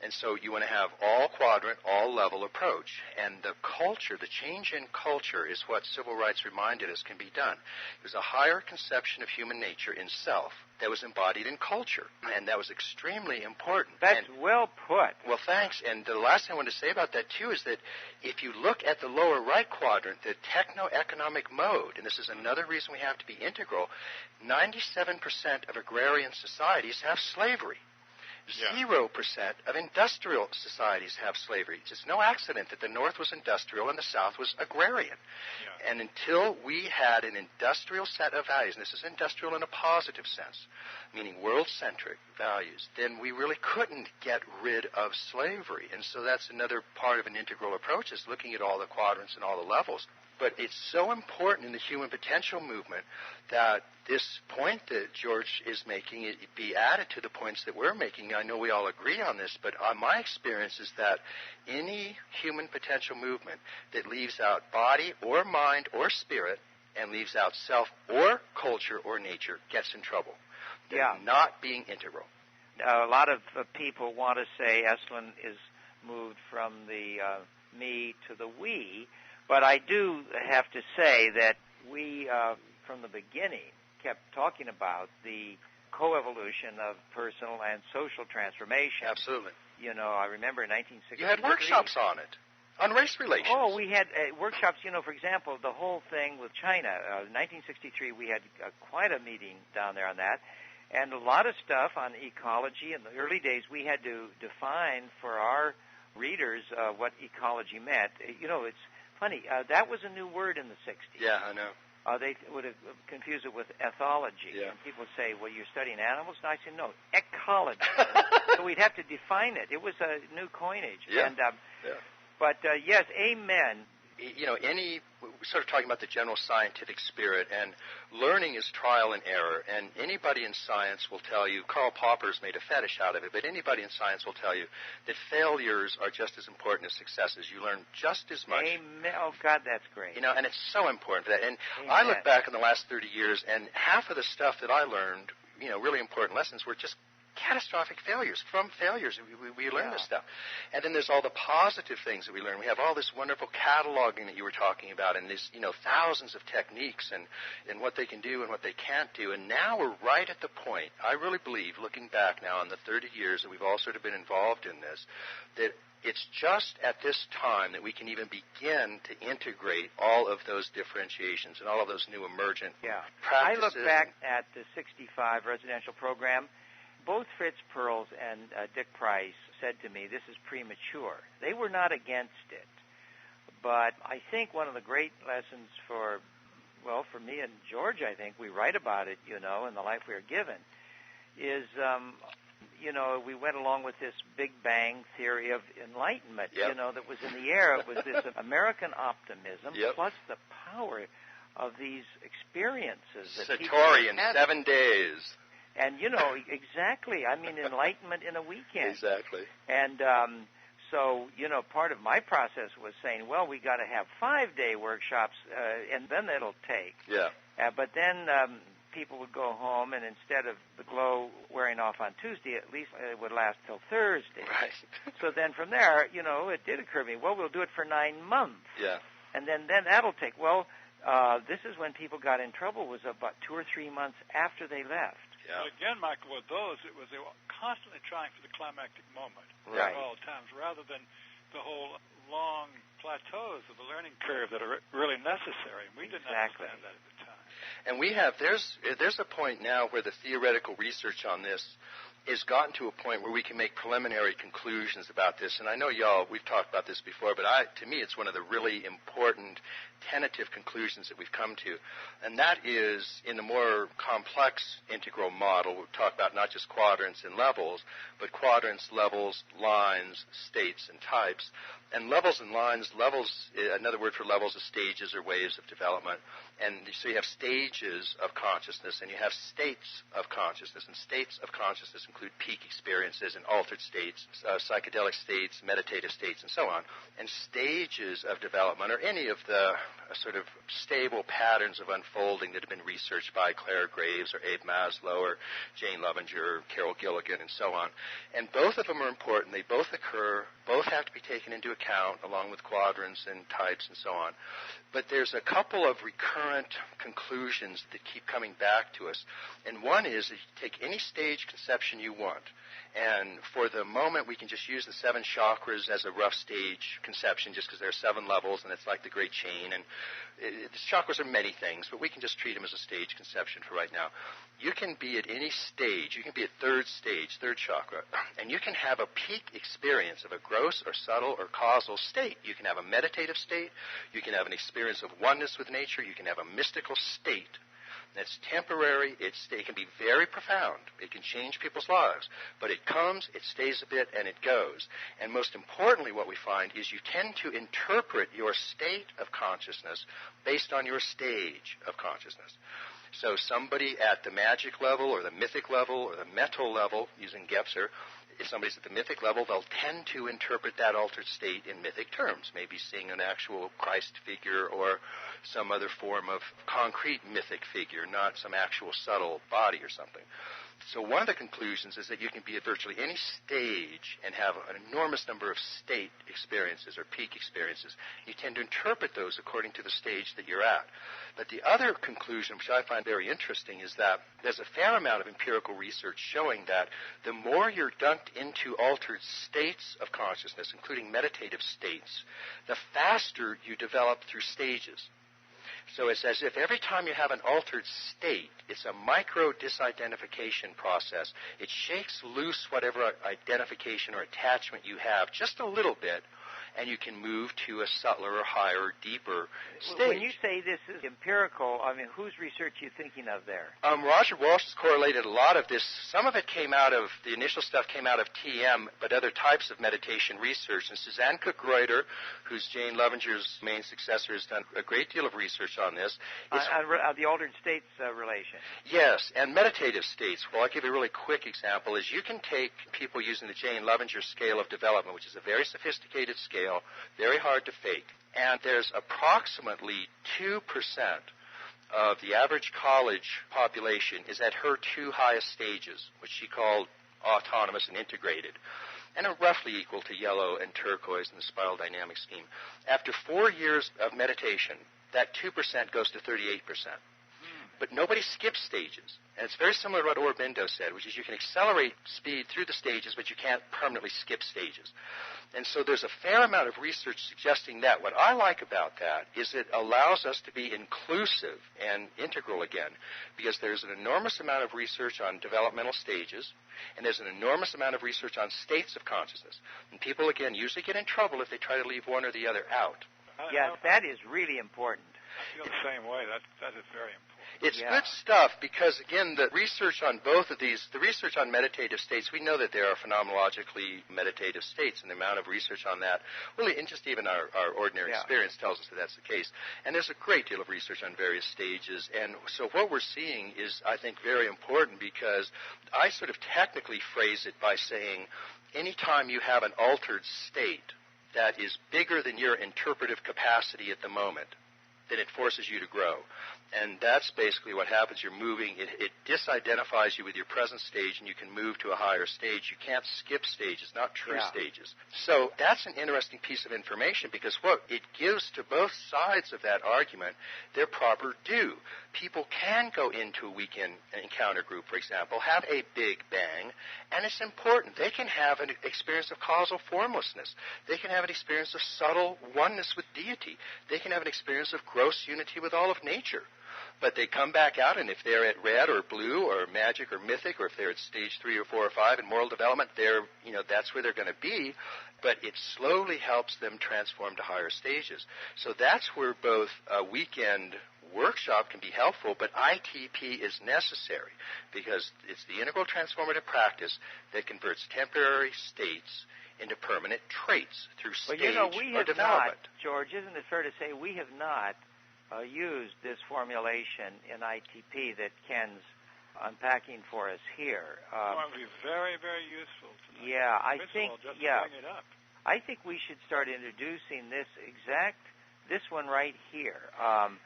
And so you want to have all quadrant, all level approach. And the culture, the change in culture, is what civil rights reminded us can be done. There's a higher conception of human nature in self that was embodied in culture, and that was extremely important. That's well put. Well, thanks. And the last thing I want to say about that, too, is that if you look at the lower right quadrant, the techno-economic mode, and this is another reason we have to be integral, 97% of agrarian societies have slavery. 0% of industrial societies have slavery. It's no accident that the North was industrial and the South was agrarian. And until we had an industrial set of values, and this is industrial in a positive sense, meaning world-centric values, then we really couldn't get rid of slavery. And so that's another part of an integral approach, is looking at all the quadrants and all the levels. But it's so important in the human potential movement that this point that George is making, it be added to the points that we're making. I know we all agree on this, but my experience is that any human potential movement that leaves out body or mind or spirit and leaves out self or culture or nature gets in trouble. They're not being integral. A lot of people want to say Eselin is moved from the me to the we. But I do have to say that we, from the beginning, kept talking about the coevolution of personal and social transformation. Absolutely. You know, I remember in 1963... You had workshops on it, on race relations. Oh, we had workshops, you know, for example, the whole thing with China. In 1963, we had quite a meeting down there on that. And a lot of stuff on ecology. In the early days, we had to define for our readers what ecology meant. It's funny. That was a new word in the 60s. Yeah, I know. They would have confused it with ethology. Yeah. And people say, well, you're studying animals? And I say, no, ecology. So we'd have to define it. It was a new coinage. Yeah. And, But, yes, amen. We're sort of talking about the general scientific spirit, and learning is trial and error, and anybody in science will tell you, Karl Popper's made a fetish out of it, but anybody in science will tell you that failures are just as important as successes. You learn just as much. Amen. Oh, God, that's great. And it's so important for that. And Amen. I look back in the last 30 years, and half of the stuff that I learned, really important lessons, were just catastrophic failures. From failures, we learn this stuff. And then there's all the positive things that we learn. We have all this wonderful cataloging that you were talking about, and these, thousands of techniques and what they can do and what they can't do. And now we're right at the point, I really believe, looking back now on the 30 years that we've all sort of been involved in this, that it's just at this time that we can even begin to integrate all of those differentiations and all of those new emergent practices. I look back at the 65 residential program. Both Fritz Perls and Dick Price said to me, this is premature. They were not against it. But I think one of the great lessons for me and George, I think, we write about it, in the life we are given, is, we went along with this Big Bang theory of enlightenment, that was in the air. It was this American optimism plus the power of these experiences. That Satori in 7 days. And, exactly. I mean, enlightenment in a weekend. Exactly. And so, part of my process was saying, well, we got to have 5-day workshops, and then it'll take. Yeah. But then people would go home, and instead of the glow wearing off on Tuesday, at least it would last till Thursday. Right. So then from there, it did occur to me, well, we'll do it for 9 months. Yeah. And then that'll take. Well, this is when people got in trouble, was about 2 or 3 months after they left. Yeah. But again, Michael, with those, they were constantly trying for the climactic moment at all times, rather than the whole long plateaus of the learning curve that are really necessary. We didn't understand that at the time. And there's a point now where the theoretical research on this has gotten to a point where we can make preliminary conclusions about this. And I know we've talked about this before, but to me it's one of the really important tentative conclusions that we've come to. And that is, in the more complex integral model, we talk about not just quadrants and levels, but quadrants, levels, lines, states, and types. And levels and lines, another word for levels is stages or waves of development. And so you have stages of consciousness, and you have states of consciousness. And states of consciousness include peak experiences and altered states, psychedelic states, meditative states, and so on. And stages of development are any of the sort of stable patterns of unfolding that have been researched by Claire Graves or Abe Maslow or Jane Lovinger, Carol Gilligan, and so on. And both of them are important. They both occur. Both have to be taken into account along with quadrants and types and so on. But there's a couple of recurrent conclusions that keep coming back to us. And one is that you take any stage conception you want. And for the moment, we can just use the 7 chakras as a rough stage conception just because there are 7 levels and it's like the great chain. And the chakras are many things, but we can just treat them as a stage conception for right now. You can be at any stage. You can be at 3rd stage, 3rd chakra, and you can have a peak experience of a gross or subtle or causal state. You can have a meditative state. You can have an experience of oneness with nature. You can have a mystical state. That's temporary. It can be very profound. It can change people's lives. But it comes, it stays a bit, and it goes. And most importantly, what we find is you tend to interpret your state of consciousness based on your stage of consciousness. So somebody at the magic level or the mythic level or the metal level, using Gebser, if somebody's at the mythic level, they'll tend to interpret that altered state in mythic terms, maybe seeing an actual Christ figure or some other form of concrete mythic figure, not some actual subtle body or something. So one of the conclusions is that you can be at virtually any stage and have an enormous number of state experiences or peak experiences. You tend to interpret those according to the stage that you're at. But the other conclusion, which I find very interesting, is that there's a fair amount of empirical research showing that the more you're dunked into altered states of consciousness, including meditative states, the faster you develop through stages. So it's as if every time you have an altered state, it's a micro disidentification process. It shakes loose whatever identification or attachment you have just a little bit, and you can move to a subtler or higher, deeper stage. When you say this is empirical, I mean, whose research are you thinking of there? Roger Walsh has correlated a lot of this. Some of it came out of, the initial stuff came out of TM, but other types of meditation research. And Suzanne Cook-Reuter, who's Jane Levenger's main successor, has done a great deal of research on this. The altered states relation. Yes, and meditative states. Well, I'll give you a really quick example. Is you can take people using the Jane Levenger scale of development, which is a very sophisticated scale, very hard to fake. And there's approximately 2% of the average college population is at her two highest stages, which she called autonomous and integrated, and are roughly equal to yellow and turquoise in the spiral dynamic scheme. After 4 years of meditation, that 2% goes to 38%. But nobody skips stages. And it's very similar to what Aurobindo said, which is you can accelerate speed through the stages, but you can't permanently skip stages. And so there's a fair amount of research suggesting that. What I like about that is it allows us to be inclusive and integral again, because there's an enormous amount of research on developmental stages, and there's an enormous amount of research on states of consciousness. And people, again, usually get in trouble if they try to leave one or the other out. Yes, that is really important. I feel the same way. That is very important. It's good stuff because, again, the research on both of these, the research on meditative states, we know that there are phenomenologically meditative states, and the amount of research on that, really, and just even our ordinary experience tells us that that's the case. And there's a great deal of research on various stages. And so what we're seeing is, I think, very important because I sort of technically phrase it by saying anytime you have an altered state that is bigger than your interpretive capacity at the moment, then it forces you to grow. And that's basically what happens. You're moving. It disidentifies you with your present stage, and you can move to a higher stage. You can't skip stages, not true stages. So that's an interesting piece of information because what it gives to both sides of that argument their proper due. People can go into a weekend encounter group, for example, have a big bang, and it's important. They can have an experience of causal formlessness. They can have an experience of subtle oneness with deity. They can have an experience of gross unity with all of nature. But they come back out, and if they're at red or blue or magic or mythic, or if they're at stage 3 or 4 or 5 in moral development, that's where they're going to be. But it slowly helps them transform to higher stages. So that's where both a weekend workshop can be helpful, but ITP is necessary because it's the integral transformative practice that converts temporary states into permanent traits through stage we or have development. Not, George, isn't it fair to say we have not used this formulation in ITP that Ken's unpacking for us here? It's going to be very, very useful tonight. Yeah, I think. Just bring it up. I think we should start introducing this one right here.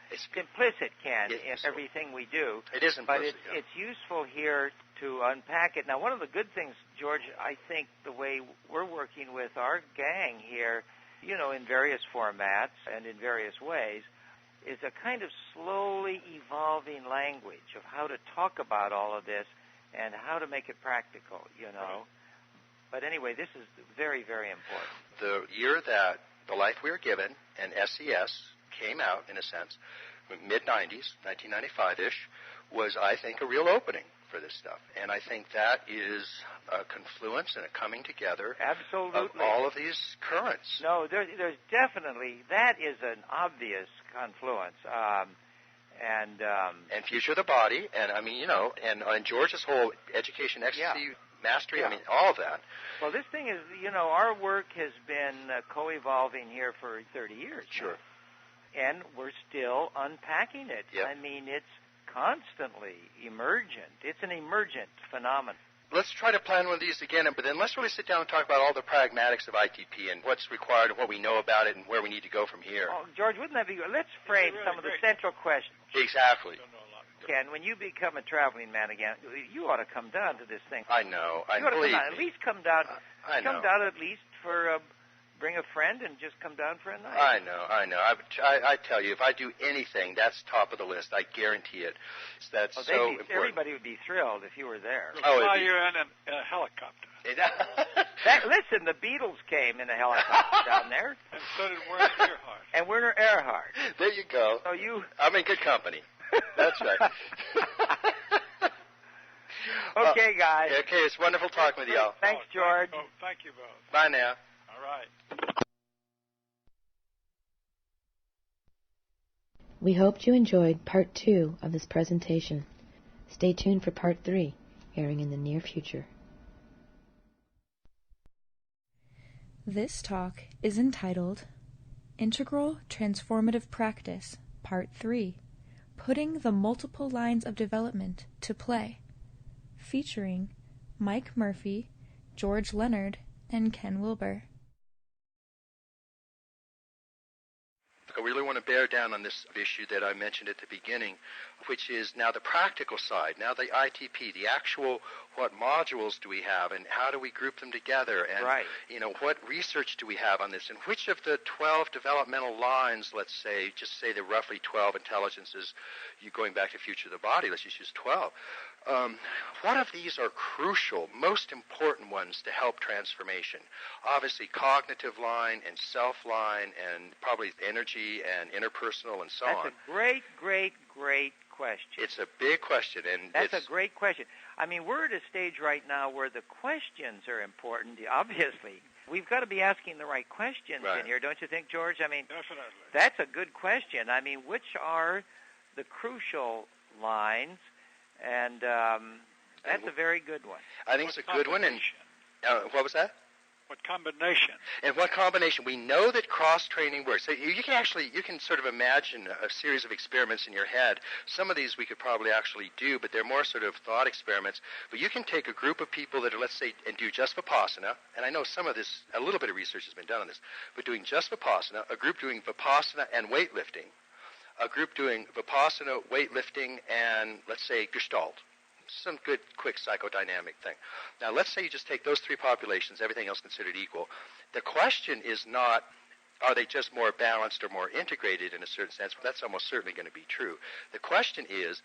It's implicit, Ken, in everything we do. It is implicit, but it's useful here to unpack it. Now, one of the good things, George, I think the way we're working with our gang here, in various formats and in various ways, is a kind of slowly evolving language of how to talk about all of this and how to make it practical, Right. But anyway, this is very, very important. The year that The Life We Are Given and SES came out, in a sense, mid-90s, 1995-ish, was, I think, a real opening for this stuff. And I think that is a confluence and a coming together Absolutely. Of all of these currents. No, there's definitely, that is an obvious confluence. And Future of the Body, and and George's whole education, ecstasy, mastery, all of that. Well, this thing is, our work has been co-evolving here for 30 years. Sure. Now. And we're still unpacking it. Yep. It's constantly emergent. It's an emergent phenomenon. Let's try to plan one of these again, but then let's really sit down and talk about all the pragmatics of ITP and what's required and what we know about it and where we need to go from here. Oh, George, wouldn't that be good? Let's frame some of the central questions. Exactly. Ken, when you become a traveling man again, you ought to come down to this thing. I know. You ought to come down. At least come down. I know. Come down at least for bring a friend and just come down for a night. I know. I tell you, if I do anything, that's top of the list. I guarantee it. That's so important. Everybody would be thrilled if you were there. We'll fly you in a helicopter. Listen, the Beatles came in a helicopter down there. And so did Werner Erhard. And Werner Erhard. There you go. So you... I'm in good company. That's right. Okay, guys. Okay, it's wonderful talking with y'all. Thanks, George. Thank you both. Bye now. All right. We hoped you enjoyed Part 2 of this presentation. Stay tuned for Part 3, airing in the near future. This talk is entitled Integral Transformative Practice, Part 3, Putting the Multiple Lines of Development to Play, featuring Mike Murphy, George Leonard, and Ken Wilber. I really want to bear down on this issue that I mentioned at the beginning, which is now the practical side, now the ITP, the actual what modules do we have and how do we group them together, and what research do we have on this, and which of the 12 developmental lines, let's say, just say the roughly 12 intelligences, you going back to future of the body, let's just use 12. What of these are crucial, most important ones to help transformation? Obviously, cognitive line and self line and probably energy and interpersonal and so on. That's a great, great, great question. It's a big question. And that's a great question. I mean, we're at a stage right now where the questions are important, obviously. We've got to be asking the right questions in here, don't you think, George? I mean, definitely. That's a good question. I mean, which are the crucial lines? And that's a very good one. I think it's a good one. And what was that? What combination? And what combination? We know that cross-training works. So you can sort of imagine a series of experiments in your head. Some of these we could probably actually do, but they're more sort of thought experiments. But you can take a group of people that are, let's say, and do just Vipassana, and I know some of this, a little bit of research has been done on this, but doing just Vipassana, a group doing Vipassana and weightlifting, a group doing Vipassana, weightlifting, and, let's say, Gestalt. Some good, quick psychodynamic thing. Now, let's say you just take those three populations, everything else considered equal. The question is not, are they just more balanced or more integrated in a certain sense? That's almost certainly going to be true. The question is,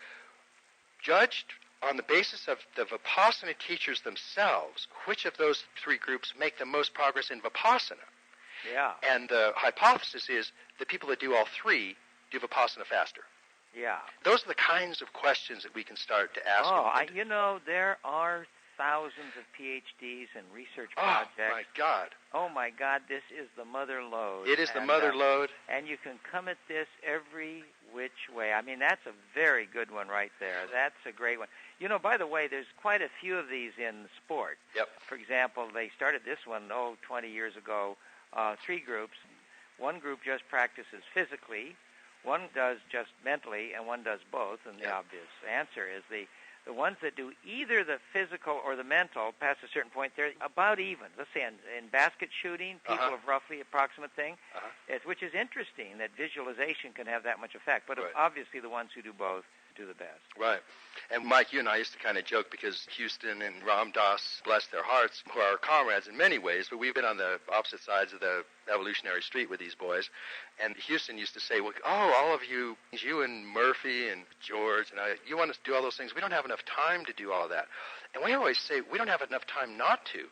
judged on the basis of the Vipassana teachers themselves, which of those three groups make the most progress in Vipassana? Yeah. And the hypothesis is the people that do all three do Vipassana faster. Yeah. Those are the kinds of questions that we can start to ask. There are thousands of PhDs and research projects. Oh, my God. Oh, my God, this is the mother lode. It is the mother lode. And you can come at this every which way. I mean, that's a very good one right there. That's a great one. You know, by the way, there's quite a few of these in sport. Yep. For example, they started this one, 20 years ago, 3 groups. One group just practices physically. One does just mentally, and one does both, and the obvious answer is the ones that do either the physical or the mental, past a certain point, they're about even. Let's say in basket shooting, people of roughly approximate thing, which is interesting that visualization can have that much effect. But obviously the ones who do both do the best. Right. And Mike, you and I used to kind of joke because Houston and Ram Dass, bless their hearts, who are our comrades in many ways, but we've been on the opposite sides of the evolutionary street with these boys. And Houston used to say, well, all of you and Murphy and George, and you want us to do all those things. We don't have enough time to do all of that. And we always say, we don't have enough time not to.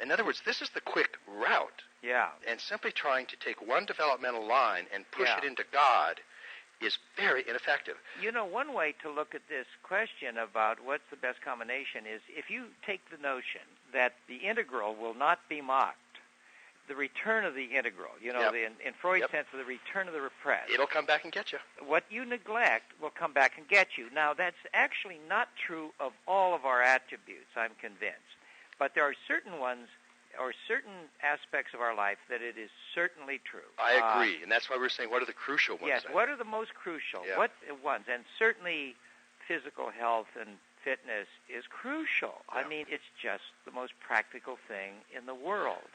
In other words, this is the quick route. Yeah. And simply trying to take one developmental line and push it into God is very ineffective. You know, one way to look at this question about what's the best combination is if you take the notion that the integral will not be mocked, the return of the integral, in Freud's sense of the return of the repressed. It'll come back and get you. What you neglect will come back and get you. Now, that's actually not true of all of our attributes, I'm convinced. But there are certain ones or certain aspects of our life that it is certainly true. I agree, and that's why we're saying what are the crucial ones? Yes, what are the most crucial? Yeah. What ones? And certainly physical health and fitness is crucial. Yeah. I mean, it's just the most practical thing in the world.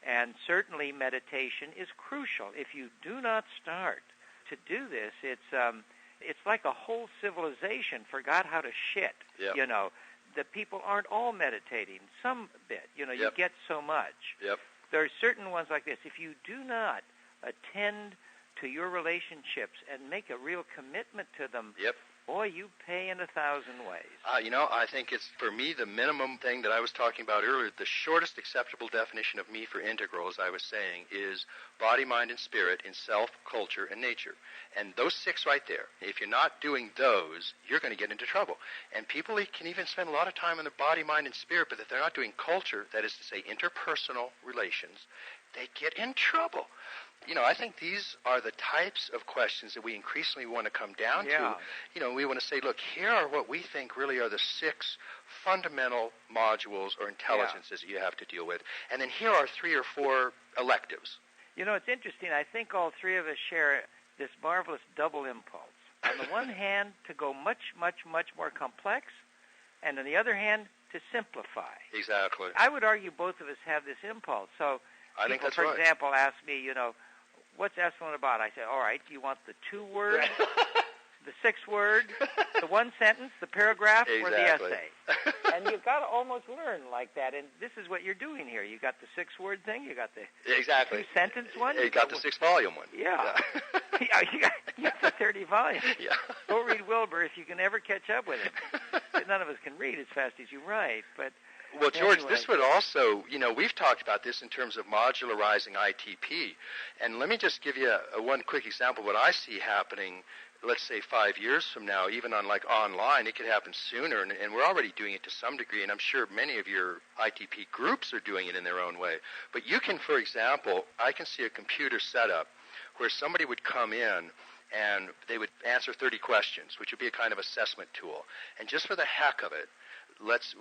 And certainly meditation is crucial. If you do not start to do this, it's like a whole civilization forgot how to shit, The people aren't all meditating, some bit. You get so much. Yep. There are certain ones like this. If you do not attend to your relationships and make a real commitment to them, boy, you pay in 1,000 ways. I think it's, for me, the minimum thing that I was talking about earlier, the shortest acceptable definition of me for integral, as I was saying, is body, mind, and spirit in self, culture, and nature. And those 6 right there, if you're not doing those, you're going to get into trouble. And people can even spend a lot of time on their body, mind, and spirit, but if they're not doing culture, that is to say interpersonal relations, they get in trouble. I think these are the types of questions that we increasingly want to come down to. We want to say, look, here are what we think really are the 6 fundamental modules or intelligences that you have to deal with. And then here are 3 or 4 electives. It's interesting. I think all 3 of us share this marvelous double impulse. On the one hand, to go much, much, much more complex, and on the other hand, to simplify. Exactly. I would argue both of us have this impulse. So I think that's for right. example, ask me, what's Eselin about? I say, all right, do you want the 2-word, the 6-word, the 1 sentence, the paragraph, or the essay? And you've got to almost learn like that. And this is what you're doing here. You got the 6-word thing. You got the 2-sentence one. You got the 6-volume one. Yeah. You got the 30 volume. Yeah. Go read Wilber if you can ever catch up with him. None of us can read as fast as you write, but. Well, George, anyway. This would also, we've talked about this in terms of modularizing ITP. And let me just give you one quick example of what I see happening, let's say 5 years from now, even on online. It could happen sooner, and we're already doing it to some degree, and I'm sure many of your ITP groups are doing it in their own way. But you can, for example, I can see a computer setup where somebody would come in and they would answer 30 questions, which would be a kind of assessment tool. And just for the heck of it,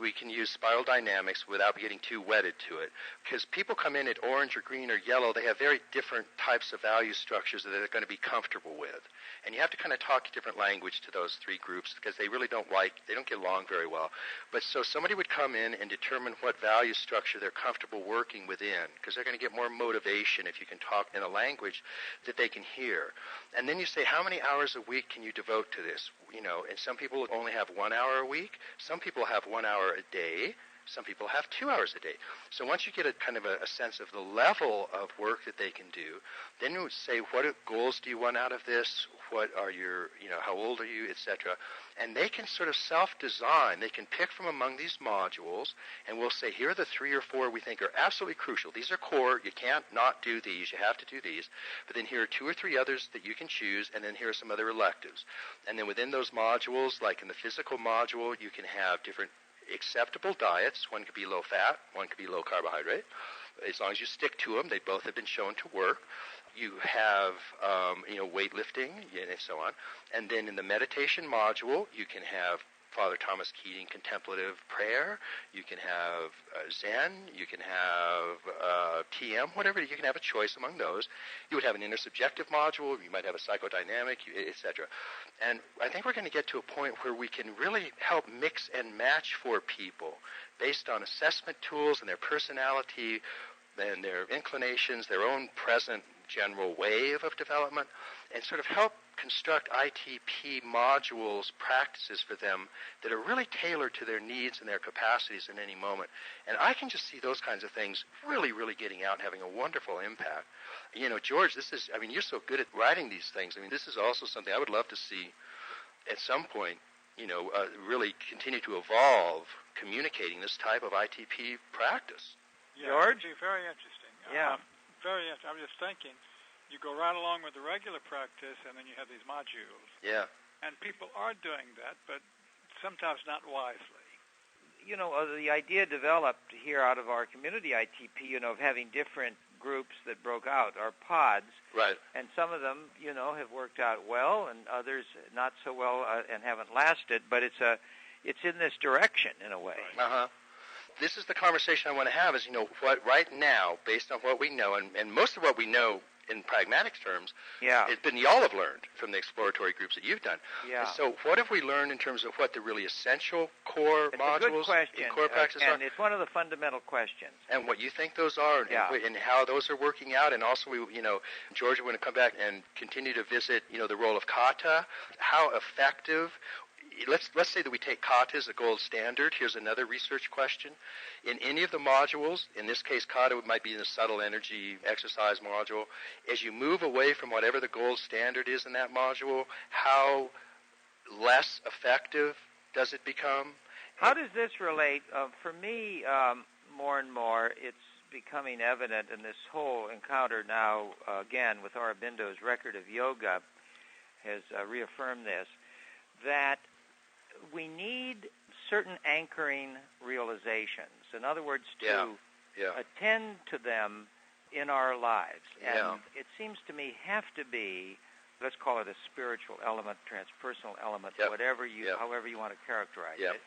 we can use spiral dynamics without getting too wedded to it. Because people come in at orange or green or yellow, they have very different types of value structures that they're going to be comfortable with. And you have to kind of talk a different language to those 3 groups because they really don't get along very well. But so somebody would come in and determine what value structure they're comfortable working within, because they're going to get more motivation if you can talk in a language that they can hear. And then you say, how many hours a week can you devote to this? And some people only have 1 hour a week. Some people have 1 hour a day. Some people have 2 hours a day. So once you get a kind of a sense of the level of work that they can do, then you would say, what goals do you want out of this? What are your, how old are you, etc. And they can sort of self-design. They can pick from among these modules, and we'll say, here are the 3 or 4 we think are absolutely crucial. These are core. You can't not do these. You have to do these. But then here are 2 or 3 others that you can choose, and then here are some other electives. And then within those modules, like in the physical module, you can have different acceptable diets. One could be low fat, one could be low carbohydrate. As long as you stick to them, they both have been shown to work. You have, weightlifting and so on. And then in the meditation module, you can have Father Thomas Keating contemplative prayer. You can have Zen. You can have TM, whatever. You can have a choice among those. You would have an intersubjective module. You might have a psychodynamic, etc. And I think we're going to get to a point where we can really help mix and match for people based on assessment tools and their personality and their inclinations, their own present general wave of development, and sort of help construct ITP modules, practices for them that are really tailored to their needs and their capacities in any moment. And I can just see those kinds of things really, really getting out and having a wonderful impact. George, you're so good at writing these things. This is also something I would love to see at some point, really continue to evolve communicating this type of ITP practice. Yeah, George? It'd be very interesting. Yeah. Very interesting. I'm just thinking, you go right along with the regular practice, and then you have these modules. Yeah. And people are doing that, but sometimes not wisely. The idea developed here out of our community ITP, of having different groups that broke out, our pods. Right. And some of them, have worked out well, and others not so well and haven't lasted. But it's in this direction in a way. Uh-huh. This is the conversation I want to have is, what right now, based on what we know, and most of what we know in pragmatic terms, it's been y'all have learned from the exploratory groups that you've done. Yeah. So what have we learned in terms of what the really essential core modules, a good question. Core practices are? And it's one of the fundamental questions. And what you think those are, and how those are working out. And also, George, we're going to come back and continue to visit, the role of kata, how effective. Let's say that we take kata as a gold standard. Here's another research question. In any of the modules, in this case kata might be in the subtle energy exercise module, as you move away from whatever the gold standard is in that module, how less effective does it become? How does this relate? For me, more and more, it's becoming evident in this whole encounter now, again, with Aurobindo's record of yoga, has reaffirmed this, that we need certain anchoring realizations. In other words, to attend to them in our lives. And it seems to me have to be, let's call it a spiritual element, transpersonal element, however you want to characterize it.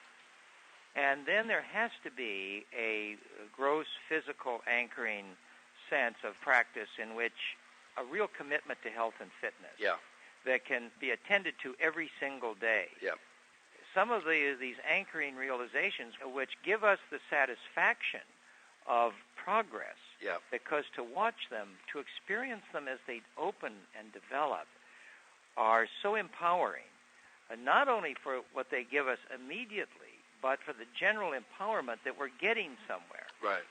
And then there has to be a gross physical anchoring sense of practice in which a real commitment to health and fitness that can be attended to every single day. Some of these anchoring realizations which give us the satisfaction of progress, because to watch them, to experience them as they open and develop, are so empowering, not only for what they give us immediately, but for the general empowerment that we're getting somewhere. Right.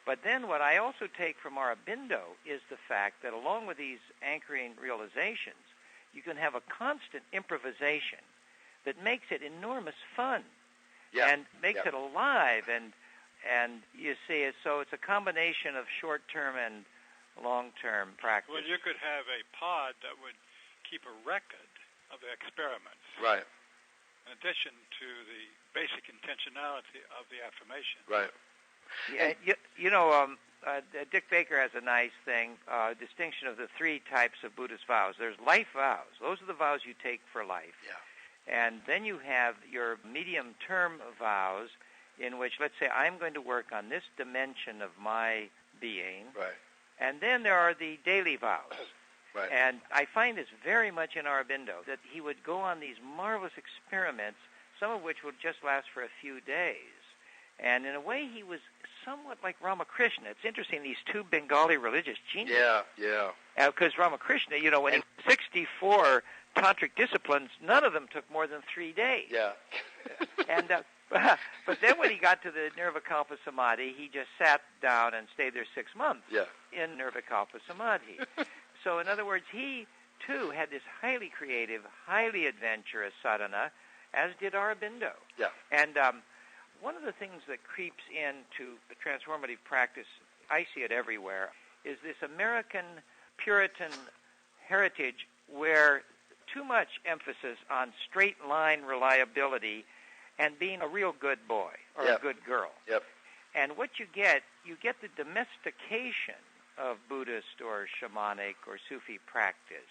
But then what I also take from Aurobindo is the fact that along with these anchoring realizations, you can have a constant improvisation that makes it enormous fun and makes it alive. And you see, so it's a combination of short-term and long-term practice. Well, you could have a pod that would keep a record of the experiments. Right. In addition to the basic intentionality of the affirmation. Right. Yeah, Dick Baker has a nice thing, distinction of the three types of Buddhist vows. There's life vows. Those are the vows you take for life. Yeah. And then you have your medium-term vows in which, let's say, I'm going to work on this dimension of my being. Right. And then there are the daily vows. Right. And I find this very much in Aurobindo, that he would go on these marvelous experiments, some of which would just last for a few days. And in a way, he was somewhat like Ramakrishna. It's interesting, these two Bengali religious geniuses. Yeah. Because Ramakrishna, when he 64 tantric disciplines, none of them took more than 3 days. Yeah. And but then when he got to the Nirvikalpa Samadhi, he just sat down and stayed there 6 months in Nirvikalpa Samadhi. So in other words, he too had this highly creative, highly adventurous sadhana, as did Aurobindo. Yeah. And one of the things that creeps into the transformative practice, I see it everywhere, is this American Puritan heritage where too much emphasis on straight line reliability and being a real good boy or a good girl. Yep. And what you get the domestication of Buddhist or shamanic or Sufi practice.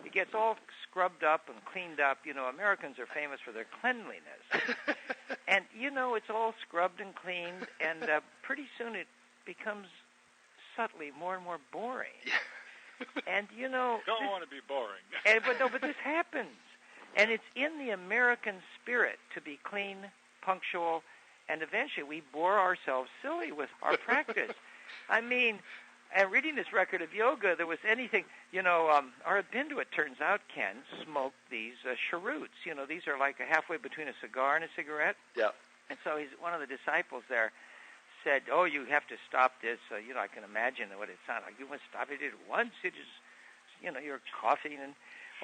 It gets all scrubbed up and cleaned up. Americans are famous for their cleanliness. And, it's all scrubbed and cleaned, and pretty soon it becomes subtly more and more boring. And, Don't want to be boring. But this happens. And it's in the American spirit to be clean, punctual, and eventually we bore ourselves silly with our practice. I mean, and reading this record of yoga, there was anything, Aurobindo, it turns out, Ken, smoked these cheroots. These are like a halfway between a cigar and a cigarette. Yeah. And so one of the disciples there said, oh, you have to stop this. I can imagine what it sounded like. You must stop it at once. It is, you're coughing and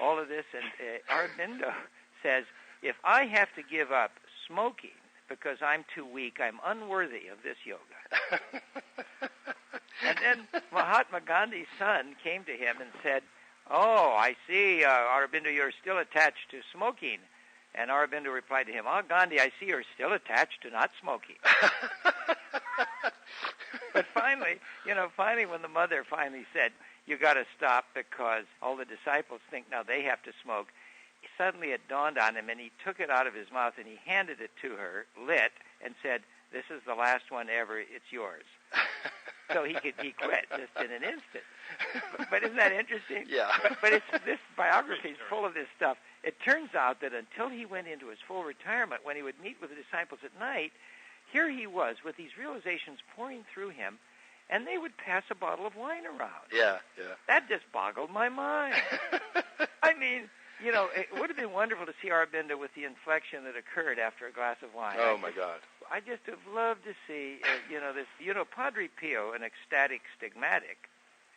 all of this. And Aurobindo says, if I have to give up smoking because I'm too weak, I'm unworthy of this yoga. And then Mahatma Gandhi's son came to him and said, oh, I see, Aurobindo, you're still attached to smoking. And Aurobindo replied to him, oh, Gandhi, I see you're still attached to not smoking. But finally, when the mother finally said, you got to stop because all the disciples think now they have to smoke, suddenly it dawned on him, and he took it out of his mouth and he handed it to her, lit, and said, this is the last one ever, it's yours. So he quit just in an instant. But isn't that interesting? Yeah. But this biography is full of this stuff. It turns out that until he went into his full retirement, when he would meet with the disciples at night, here he was with these realizations pouring through him, and they would pass a bottle of wine around. Yeah. That just boggled my mind. I mean, it would have been wonderful to see Aurobindo with the inflection that occurred after a glass of wine. Oh, my God. I just have loved to see, this, Padre Pio, an ecstatic stigmatic,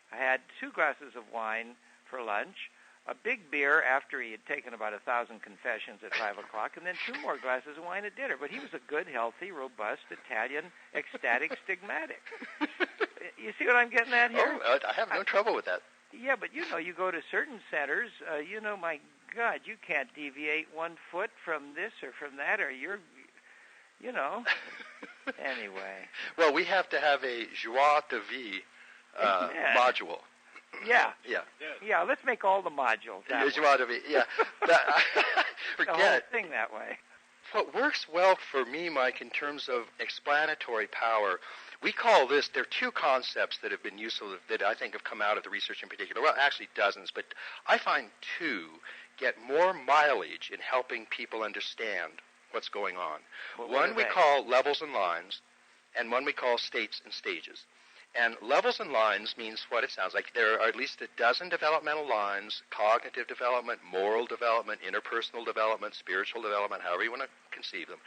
had 2 glasses of wine for lunch, a big beer after he had taken about 1,000 confessions at 5 o'clock, and then 2 more glasses of wine at dinner. But he was a good, healthy, robust, Italian, ecstatic stigmatic. You see what I'm getting at here? Oh, I have no trouble with that. Yeah, but you go to certain centers, my God, you can't deviate 1 foot from this or from that, or you're, anyway. Well, we have to have a joie de vivre module. Yeah. Yeah. Yeah, let's make all the modules that way. Joie de vivre, yeah. Forget the whole thing that way. What works well for me, Mike, in terms of explanatory power, we call this, there are 2 concepts that have been useful that I think have come out of the research in particular. Well, actually dozens, but I find 2 get more mileage in helping people understand what's going on. One we call levels and lines, and one we call states and stages. And levels and lines means what it sounds like. There are at least a dozen developmental lines: cognitive development, moral development, interpersonal development, spiritual development, however you want to conceive them.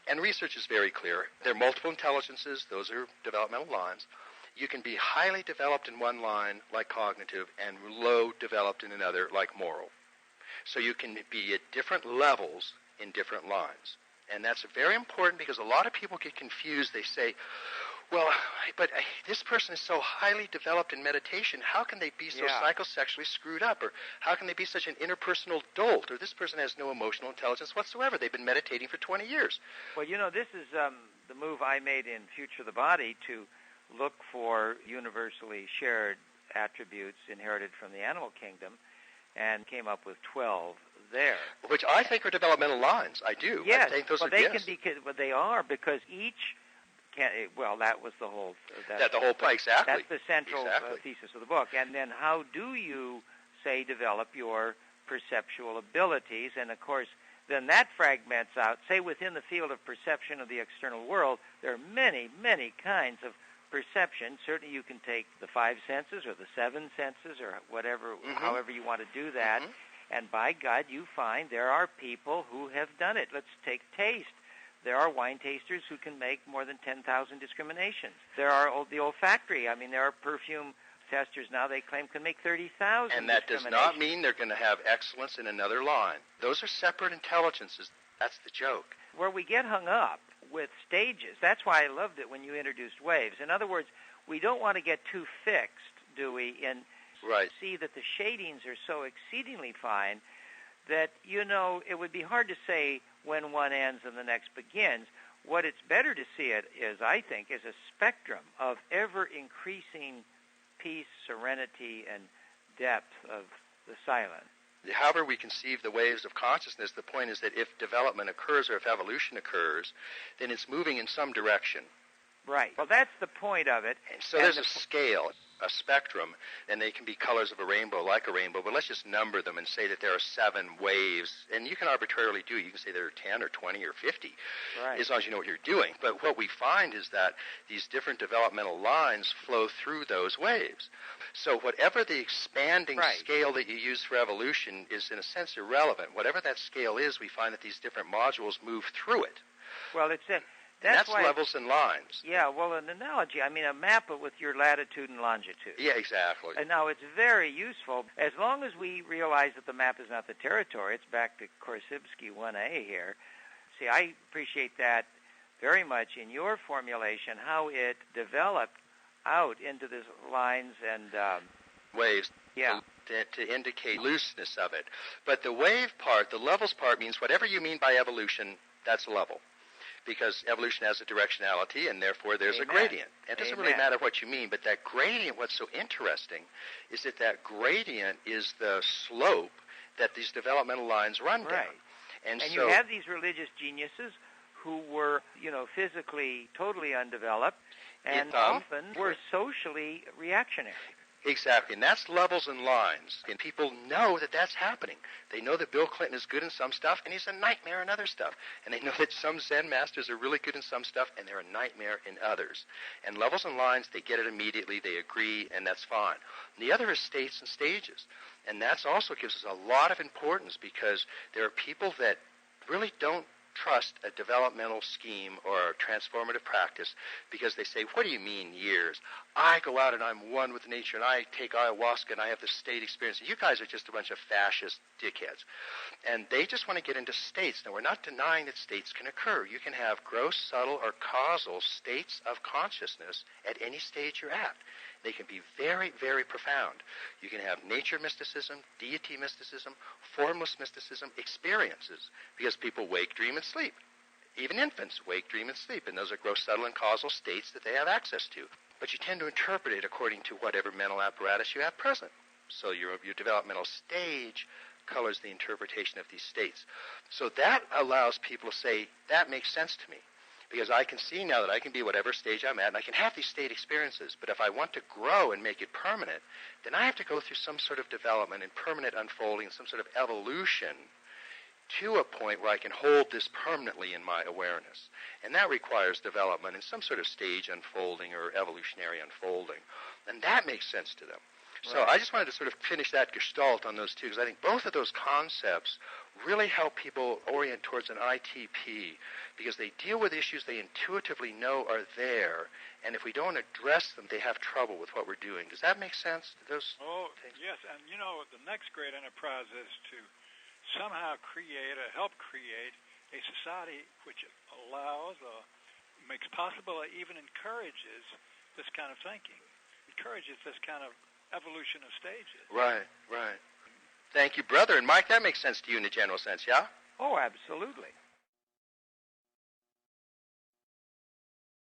And research is very clear. There are multiple intelligences. Those are developmental lines. You can be highly developed in one line, like cognitive, and low developed in another, like moral. So you can be at different levels in different lines. And that's very important because a lot of people get confused. They say, well, but this person is so highly developed in meditation. How can they be so psychosexually screwed up? Or how can they be such an interpersonal dolt? Or this person has no emotional intelligence whatsoever. They've been meditating for 20 years. Well, this is the move I made in Future of the Body to look for universally shared attributes inherited from the animal kingdom, and came up with 12 there. Which I think are developmental lines. I do. Yes. I think those well, are, they yes. can be, well, they are, because each that was the whole... Exactly. That's the central thesis of the book. And then how do you, say, develop your perceptual abilities? And, of course, then that fragments out. Say, within the field of perception of the external world, there are many, many kinds of perception. Certainly you can take the 5 senses or the 7 senses or whatever, however you want to do that. And by God, you find there are people who have done it. Let's take taste. There are wine tasters who can make more than 10,000 discriminations. There are the olfactory. I mean, there are perfume testers now they claim can make 30,000 And that does not mean they're going to have excellence in another line. Those are separate intelligences. That's the joke. Where we get hung up with stages, that's why I loved it when you introduced waves. In other words, we don't want to get too fixed, do we, and see that the shadings are so exceedingly fine that, it would be hard to say when one ends and the next begins. What it's better to see it is, I think, is a spectrum of ever-increasing peace, serenity, and depth of the silent. However we conceive the waves of consciousness, the point is that if development occurs or if evolution occurs, then it's moving in some direction. Right. Well, that's the point of it. And so there's a scale, a spectrum, and they can be colors of a rainbow, like a rainbow, but let's just number them and say that there are 7 waves, and you can arbitrarily do it. You can say there are 10 or 20 or 50, as long as you know what you're doing. But what we find is that these different developmental lines flow through those waves. So whatever the expanding scale that you use for evolution is, in a sense, irrelevant. Whatever that scale is, we find that these different modules move through it. Well, That's levels and lines. Yeah, well, an analogy, a map with your latitude and longitude. Yeah, exactly. And now it's very useful, as long as we realize that the map is not the territory. It's back to Korsybski 1A here. See, I appreciate that very much in your formulation, how it developed out into these lines and... waves. Yeah. To indicate looseness of it. But the wave part, the levels part, means whatever you mean by evolution, that's a level. Because evolution has a directionality, and therefore there's a gradient. It doesn't really matter what you mean, but that gradient, what's so interesting, is that gradient is the slope that these developmental lines run down. And so you have these religious geniuses who were, physically totally undeveloped, and often were socially reactionary. Exactly, and that's levels and lines. And people know that that's happening. They know that Bill Clinton is good in some stuff, and he's a nightmare in other stuff. And they know that some Zen masters are really good in some stuff, and they're a nightmare in others. And levels and lines, they get it immediately, they agree, and that's fine. And the other is states and stages. And that also gives us a lot of importance, because there are people that really don't trust a developmental scheme or a transformative practice because they say, what do you mean years? I go out and I'm one with nature and I take ayahuasca and I have this state experience. You guys are just a bunch of fascist dickheads. And they just want to get into states. Now, we're not denying that states can occur. You can have gross, subtle, or causal states of consciousness at any stage you're at. They can be very, very profound. You can have nature mysticism, deity mysticism, formless mysticism, experiences, because people wake, dream, and sleep. Even infants wake, dream, and sleep, and those are gross, subtle, and causal states that they have access to. But you tend to interpret it according to whatever mental apparatus you have present. So your developmental stage colors the interpretation of these states. So that allows people to say, that makes sense to me. Because I can see now that I can be whatever stage I'm at, and I can have these state experiences. But if I want to grow and make it permanent, then I have to go through some sort of development and permanent unfolding, some sort of evolution to a point where I can hold this permanently in my awareness. And that requires development and some sort of stage unfolding or evolutionary unfolding. And that makes sense to them. So I just wanted to sort of finish that gestalt on those two, because I think both of those concepts really help people orient towards an ITP, because they deal with issues they intuitively know are there, and if we don't address them, they have trouble with what we're doing. Does that make sense? Those things? Yes, and the next great enterprise is to somehow help create a society which allows or makes possible or even encourages this kind of thinking, encourages this kind of evolution of stages. Right. Thank you, brother. And Mike, that makes sense to you in a general sense, yeah? Oh, absolutely.